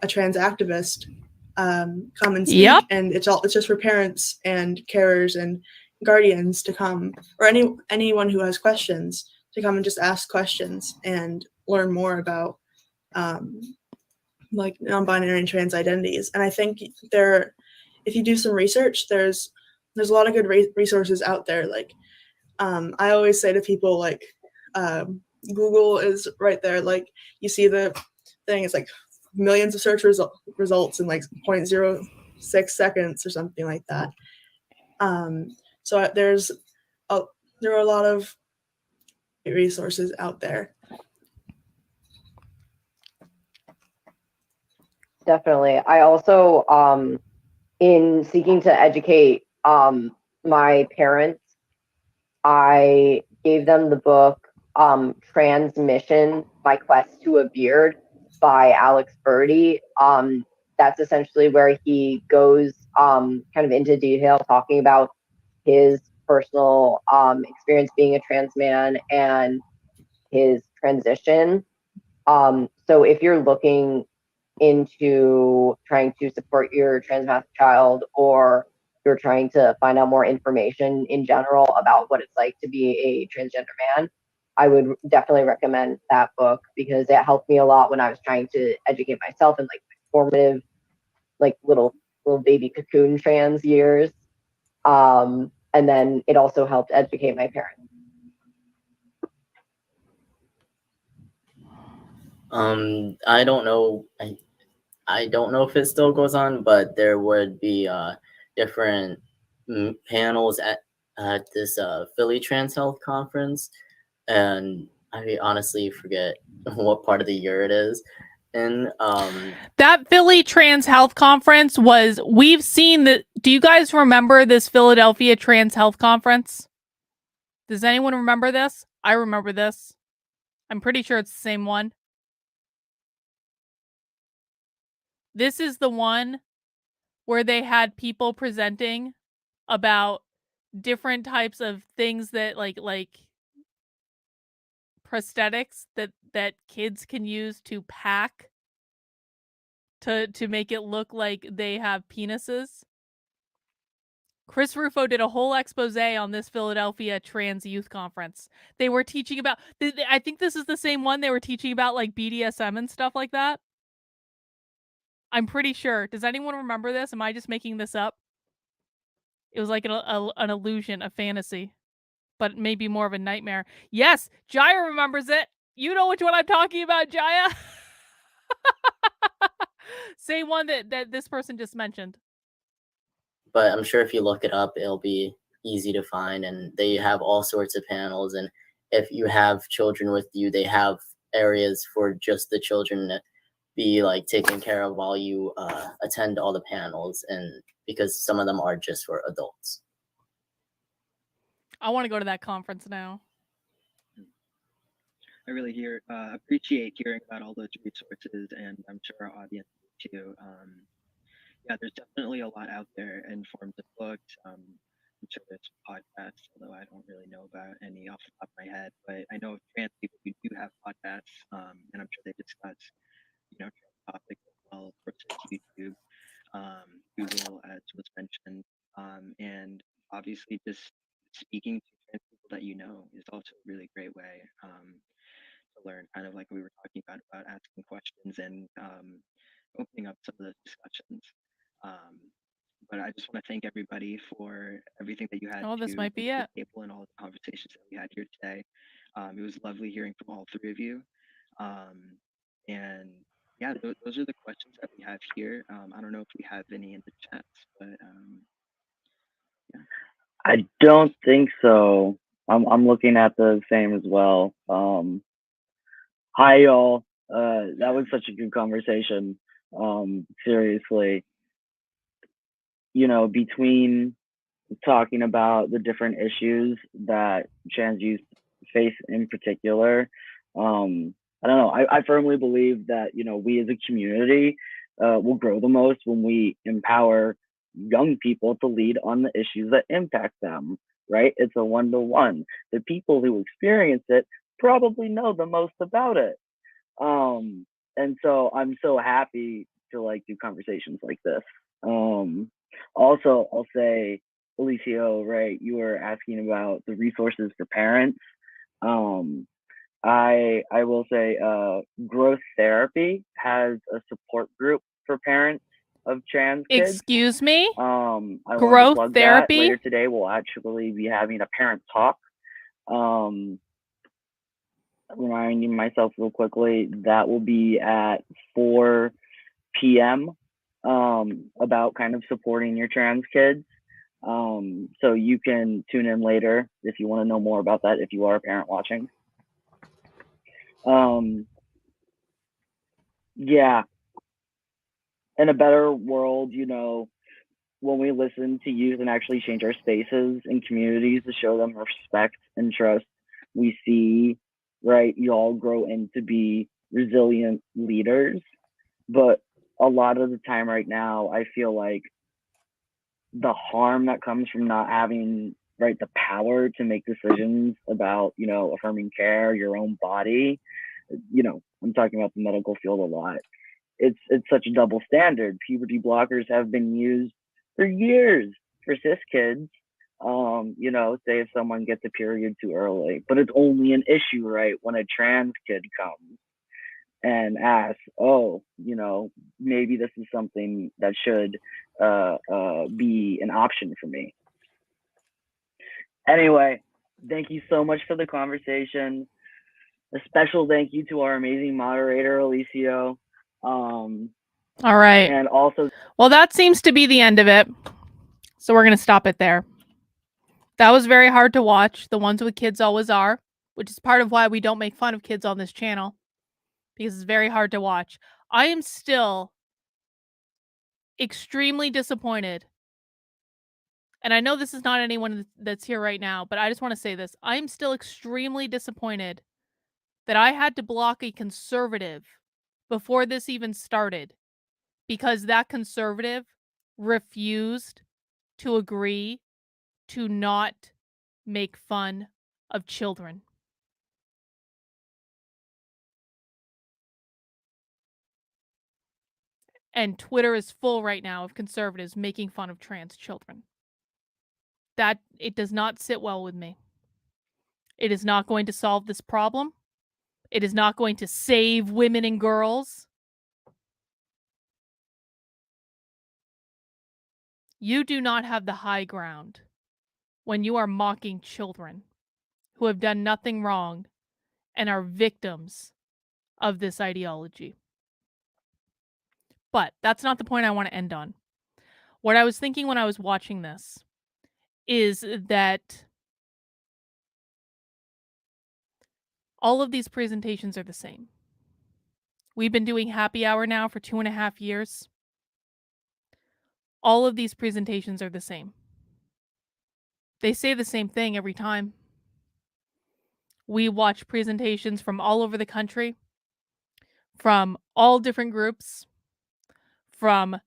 trans activist come and speak. Yep. And it's just for parents and carers and guardians to come, or anyone who has questions to come and just ask questions and learn more about non-binary and trans identities. And I think if you do some research, there's a lot of good resources out there. I always say to people, Google is right there. You see the thing, it's millions of search results in 0.06 seconds or something like that. So there are a lot of resources out there. Definitely. I also, in seeking to educate my parents, I gave them the book Transmission: My Quest to a Beard by Alex Birdie. That's essentially where he goes kind of into detail talking about his personal experience being a trans man and his transition. So if you're looking into trying to support your trans child, or you're trying to find out more information in general about what it's like to be a transgender man, I would definitely recommend that book, because it helped me a lot when I was trying to educate myself in formative, little baby cocoon trans years. And then it also helped educate my parents. I don't know. I don't know if it still goes on, but there would be different panels at this Philly Trans Health Conference, and I honestly forget what part of the year it is. And that Philly Trans Health Conference we've seen that. Do you guys remember this Philadelphia Trans Health Conference? Does anyone remember this? I remember this. I'm pretty sure it's the same one. This is the one where they had people presenting about different types of things that like prosthetics that kids can use to pack to make it look like they have penises. Chris Rufo did a whole expose on this Philadelphia Trans Youth Conference. They were teaching about, I think this is the same one, they were teaching about like BDSM and stuff like that. I'm pretty sure. Does anyone remember this? Am I just making this up? It was like an illusion, a fantasy, but maybe more of a nightmare. Yes, Jaya remembers it. You know which one I'm talking about, Jaya. Same one that this person just mentioned. But I'm sure if you look it up, it'll be easy to find, and they have all sorts of panels. And if you have children with you, they have areas for just the children to be like taken care of while you attend all the panels, and because some of them are just for adults. I want to go to that conference now. I really appreciate hearing about all those resources, and I'm sure our audience too. Yeah, there's definitely a lot out there in forms of books. I'm sure there's podcasts, although I don't really know about any off the top of my head. But I know trans people who do have podcasts, and I'm sure they discuss, trans topics as well. Of course, there's YouTube, Google, as was mentioned, and obviously just speaking to trans people that you know is also a really great way to learn, kind of like we were talking about asking questions and opening up some of those discussions. But I just want to thank everybody for everything that you had this might be it. the table and all the conversations that we had here today. It was lovely hearing from all three of you. And yeah, those are the questions that we have here. I don't know if we have any in the chats, but yeah. I don't think so. I'm looking at the same as well. Hi y'all. That was such a good conversation. Seriously. Between talking about the different issues that trans youth face in particular, I don't know. I firmly believe that, we as a community will grow the most when we empower young people to lead on the issues that impact them, right? It's a one-to-one. The people who experience it probably know the most about it. And so I'm so happy to do conversations like this. Also, I'll say, Alicio, right, you were asking about the resources for parents. I will say Growth Therapy has a support group for parents of trans kids. Excuse me? I Growth want to plug Therapy? that. Later today, we'll actually be having a parent talk. Reminding myself real quickly, that will be at 4 p.m. About kind of supporting your trans kids. So you can tune in later if you want to know more about that, if you are a parent watching. Yeah. In a better world, when we listen to youth and actually change our spaces and communities to show them respect and trust, we see, right, you all grow into be resilient leaders. But a lot of the time right now, I feel like the harm that comes from not having, right, the power to make decisions about, affirming care, your own body, I'm talking about the medical field a lot. It's such a double standard. Puberty blockers have been used for years for cis kids. Say if someone gets a period too early, but it's only an issue, right, when a trans kid comes and asks, oh, maybe this is something that should be an option for me. Anyway, thank you so much for the conversation. A special thank you to our amazing moderator, Alicio. All right. And also, well, that seems to be the end of it. So we're going to stop it there. That was very hard to watch. The ones with kids always are, which is part of why we don't make fun of kids on this channel, because it's very hard to watch. I am still extremely disappointed. And I know this is not anyone that's here right now, but I just want to say this. I'm still extremely disappointed that I had to block a conservative before this even started, because that conservative refused to agree to not make fun of children. And Twitter is full right now of conservatives making fun of trans children. That, it does not sit well with me. It is not going to solve this problem. It is not going to save women and girls. You do not have the high ground when you are mocking children who have done nothing wrong and are victims of this ideology. But that's not the point I want to end on. What I was thinking when I was watching this is that all of these presentations are the same. We've been doing happy hour now for 2.5 years. All of these presentations are the same. They say the same thing every time. We watch presentations from all over the country, from all different groups, from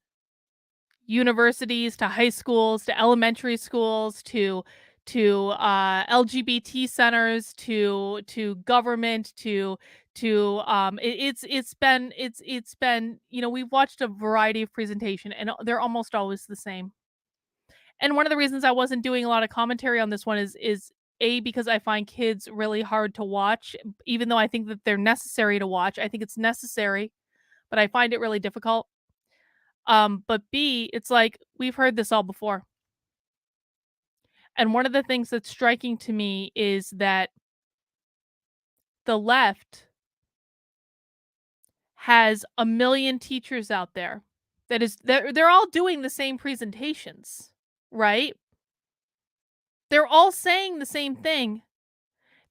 universities to high schools to elementary schools to LGBT centers to government to it's been, you know, we've watched a variety of presentation and they're almost always the same. And one of the reasons I wasn't doing a lot of commentary on this one is because I find kids really hard to watch, even though I think that they're necessary to watch. I think it's necessary, but I find it really difficult. But B, it's like, we've heard this all before. And one of the things that's striking to me is that the left has a million teachers out there they're all doing the same presentations, right? They're all saying the same thing.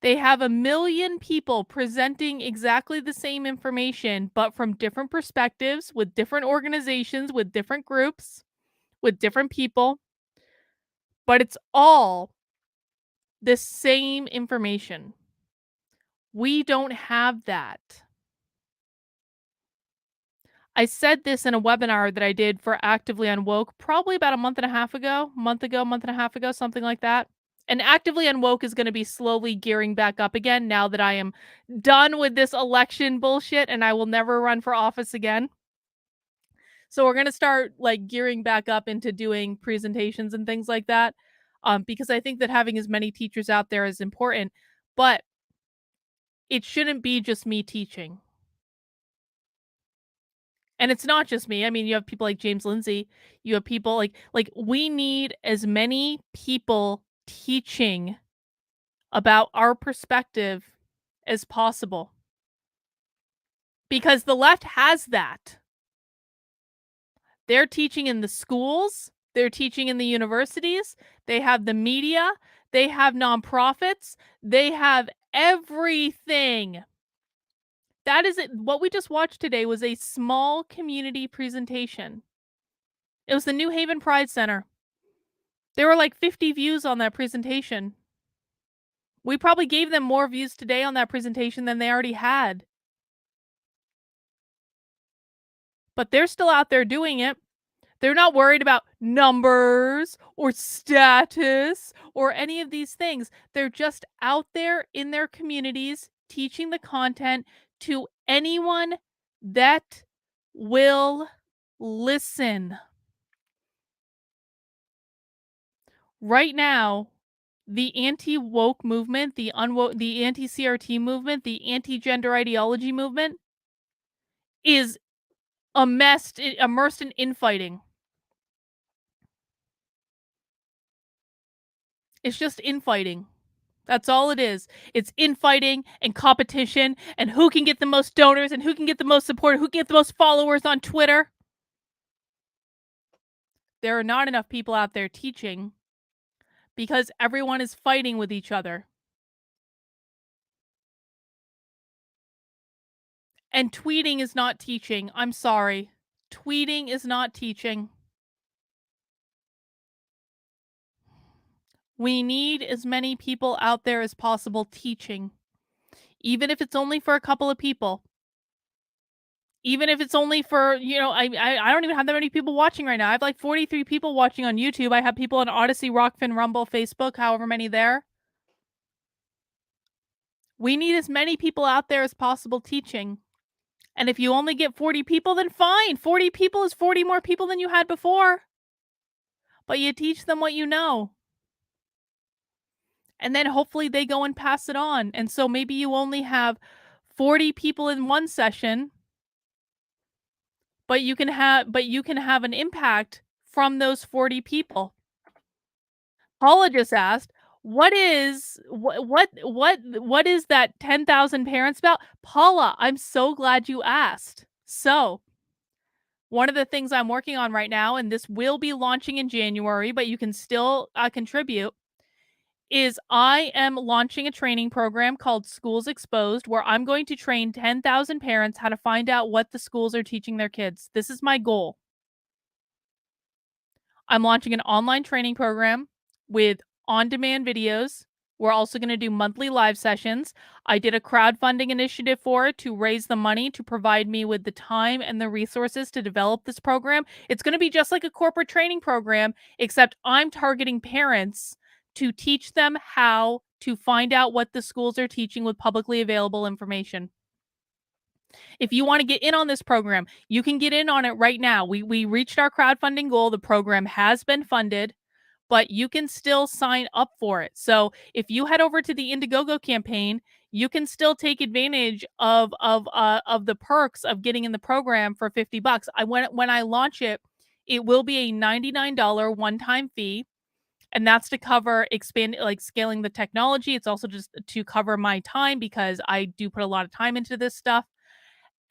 They have a million people presenting exactly the same information, but from different perspectives, with different organizations, with different groups, with different people. But it's all the same information. We don't have that. I said this in a webinar that I did for Actively Unwoke probably about a month and a half ago, something like that. And Actively Unwoke is going to be slowly gearing back up again now that I am done with this election bullshit and I will never run for office again. So we're going to start like gearing back up into doing presentations and things like that, because I think that having as many teachers out there is important, but it shouldn't be just me teaching. And it's not just me. I mean, you have people like James Lindsay. You have people like we need as many people teaching about our perspective as possible. Because the left has that. They're teaching in the schools. They're teaching in the universities. They have the media. They have nonprofits. They have everything. That is it. What we just watched today was a small community presentation. It was the New Haven Pride Center. There were like 50 views on that presentation. We probably gave them more views today on that presentation than they already had. But they're still out there doing it. They're not worried about numbers or status or any of these things. They're just out there in their communities teaching the content to anyone that will listen. Right now, the anti-woke movement, the anti-CRT movement, the anti-gender ideology movement is immersed in infighting. It's just infighting. That's all it is. It's infighting and competition and who can get the most donors and who can get the most support, who can get the most followers on Twitter. there are not enough people out there teaching because everyone is fighting with each other. And tweeting is not teaching. I'm sorry. Tweeting is not teaching. We need as many people out there as possible teaching, even if it's only for a couple of people. Even if it's only for, I don't even have that many people watching right now. I have like 43 people watching on YouTube. I have people on Odyssey, Rockfin, Rumble, Facebook, however many there. We need as many people out there as possible teaching. And if you only get 40 people, then fine. 40 people is 40 more people than you had before. But you teach them what you know. And then hopefully they go and pass it on. And so maybe you only have 40 people in one session, but you can have an impact from those 40 people. Paula just asked, what is that 10,000 parents about? Paula, I'm so glad you asked. So, one of the things I'm working on right now, and this will be launching in January, but you can still contribute, is I am launching a training program called Schools Exposed, where I'm going to train 10,000 parents how to find out what the schools are teaching their kids. This is my goal. I'm launching an online training program with on-demand videos. We're also going to do monthly live sessions. I did a crowdfunding initiative for it to raise the money to provide me with the time and the resources to develop this program. It's going to be just like a corporate training program, except I'm targeting parents to teach them how to find out what the schools are teaching with publicly available information. If you want to get in on this program, you can get in on it right now. We reached our crowdfunding goal. The program has been funded, but you can still sign up for it. So if you head over to the Indiegogo campaign, you can still take advantage of the perks of getting in the program for $50. When I launch it, it will be a $99 one-time fee. And that's to cover scaling the technology. It's also just to cover my time because I do put a lot of time into this stuff.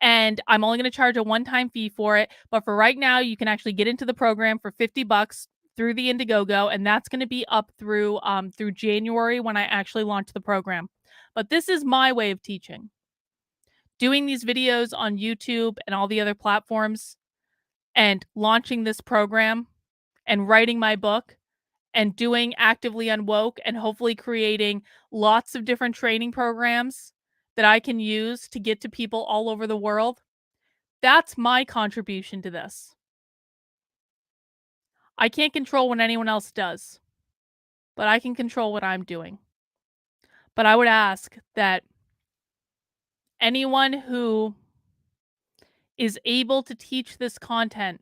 And I'm only going to charge a one-time fee for it. But for right now, you can actually get into the program for $50 through the Indiegogo. And that's going to be up through January when I actually launch the program. But this is my way of teaching. Doing these videos on YouTube and all the other platforms and launching this program and writing my book and doing Actively Unwoke and hopefully creating lots of different training programs that I can use to get to people all over the world. That's my contribution to this. I can't control what anyone else does, but I can control what I'm doing. But I would ask that anyone who is able to teach this content,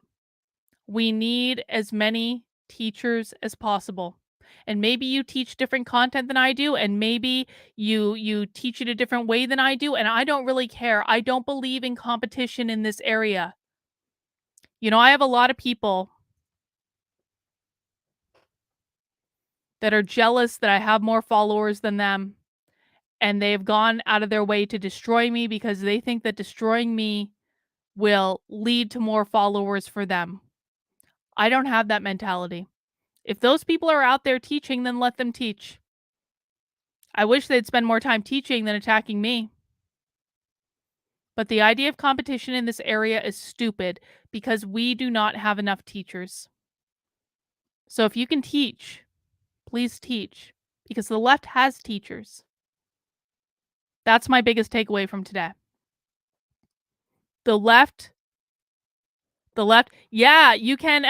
we need as many teachers as possible. And maybe you teach different content than I do, and maybe you teach it a different way than I do, and I don't really care. I don't believe in competition in this area. I have a lot of people that are jealous that I have more followers than them, and they've gone out of their way to destroy me because they think that destroying me will lead to more followers for them. I don't have that mentality. If those people are out there teaching, then let them teach. I wish they'd spend more time teaching than attacking me. But the idea of competition in this area is stupid because we do not have enough teachers. So if you can teach, please teach, because the left has teachers. That's my biggest takeaway from today. The left, yeah, you can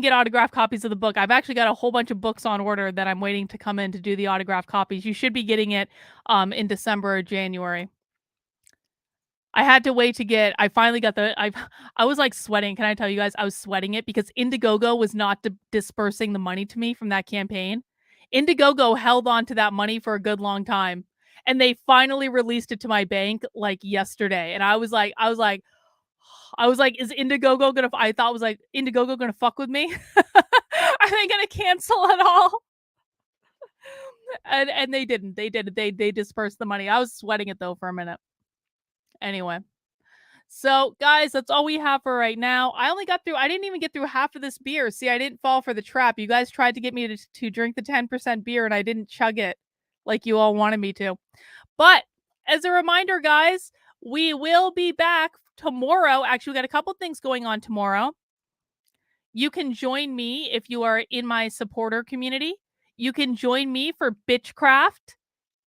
get autographed copies of the book. I've actually got a whole bunch of books on order that I'm waiting to come in to do the autographed copies. You should be getting it in December or January. I had to wait to get, I finally got I was like sweating. Can I tell you guys, I was sweating it because Indiegogo was not dispersing the money to me from that campaign. Indiegogo held on to that money for a good long time. And they finally released it to my bank like yesterday. And I was like, is Indiegogo gonna, I thought was like, Indiegogo gonna fuck with me? Are they gonna cancel it all? And they didn't. They dispersed the money. I was sweating it though for a minute. Anyway, So, guys, that's all we have for right now. I didn't even get through half of this beer. See, I didn't fall for the trap. You guys tried to get me to drink the 10% beer, and I didn't chug it like you all wanted me to. But as a reminder, guys, we will be back tomorrow. Actually, we got a couple things going on tomorrow. You can join me if you are in my supporter community. You can join me for Bitchcraft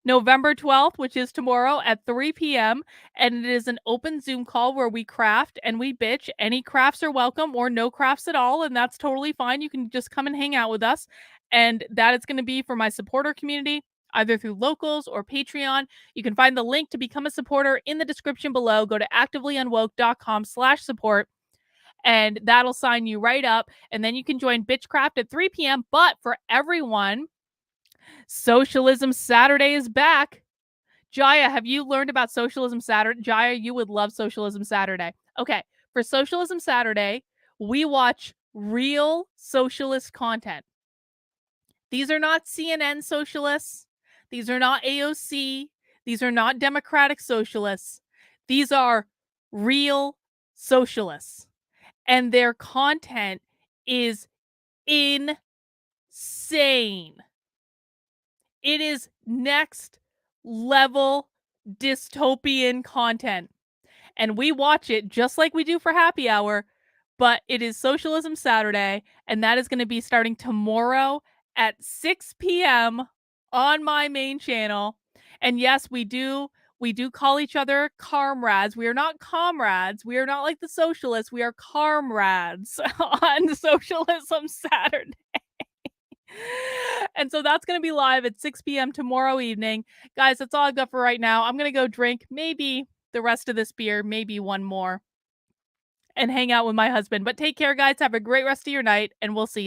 November 12th, which is tomorrow at 3 p.m. And it is an open Zoom call where we craft and we bitch. Any crafts are welcome or no crafts at all. And that's totally fine. You can just come and hang out with us. And that is going to be for my supporter community, either through locals or Patreon. You can find the link to become a supporter in the description below. Go to activelyunwoke.com/support. And that'll sign you right up. And then you can join Bitchcraft at 3 p.m. But for everyone, Socialism Saturday is back. Jaya, have you learned about Socialism Saturday? Jaya, you would love Socialism Saturday. Okay, for Socialism Saturday, we watch real socialist content. These are not CNN socialists. These are not AOC. These are not Democratic socialists. These are real socialists. And their content is insane. It is next level dystopian content. And we watch it just like we do for Happy Hour, but it is Socialism Saturday, and that is going to be starting tomorrow at 6 p.m. on my main channel. And yes, we do call each other comrades. We are not comrades. We are not like the socialists. We are comrades on Socialism Saturday. And so that's going to be live at 6 p.m. tomorrow evening. Guys, that's all I've got for right now. I'm going to go drink maybe the rest of this beer, maybe one more, and hang out with my husband. But take care, guys. Have a great rest of your night, and we'll see you.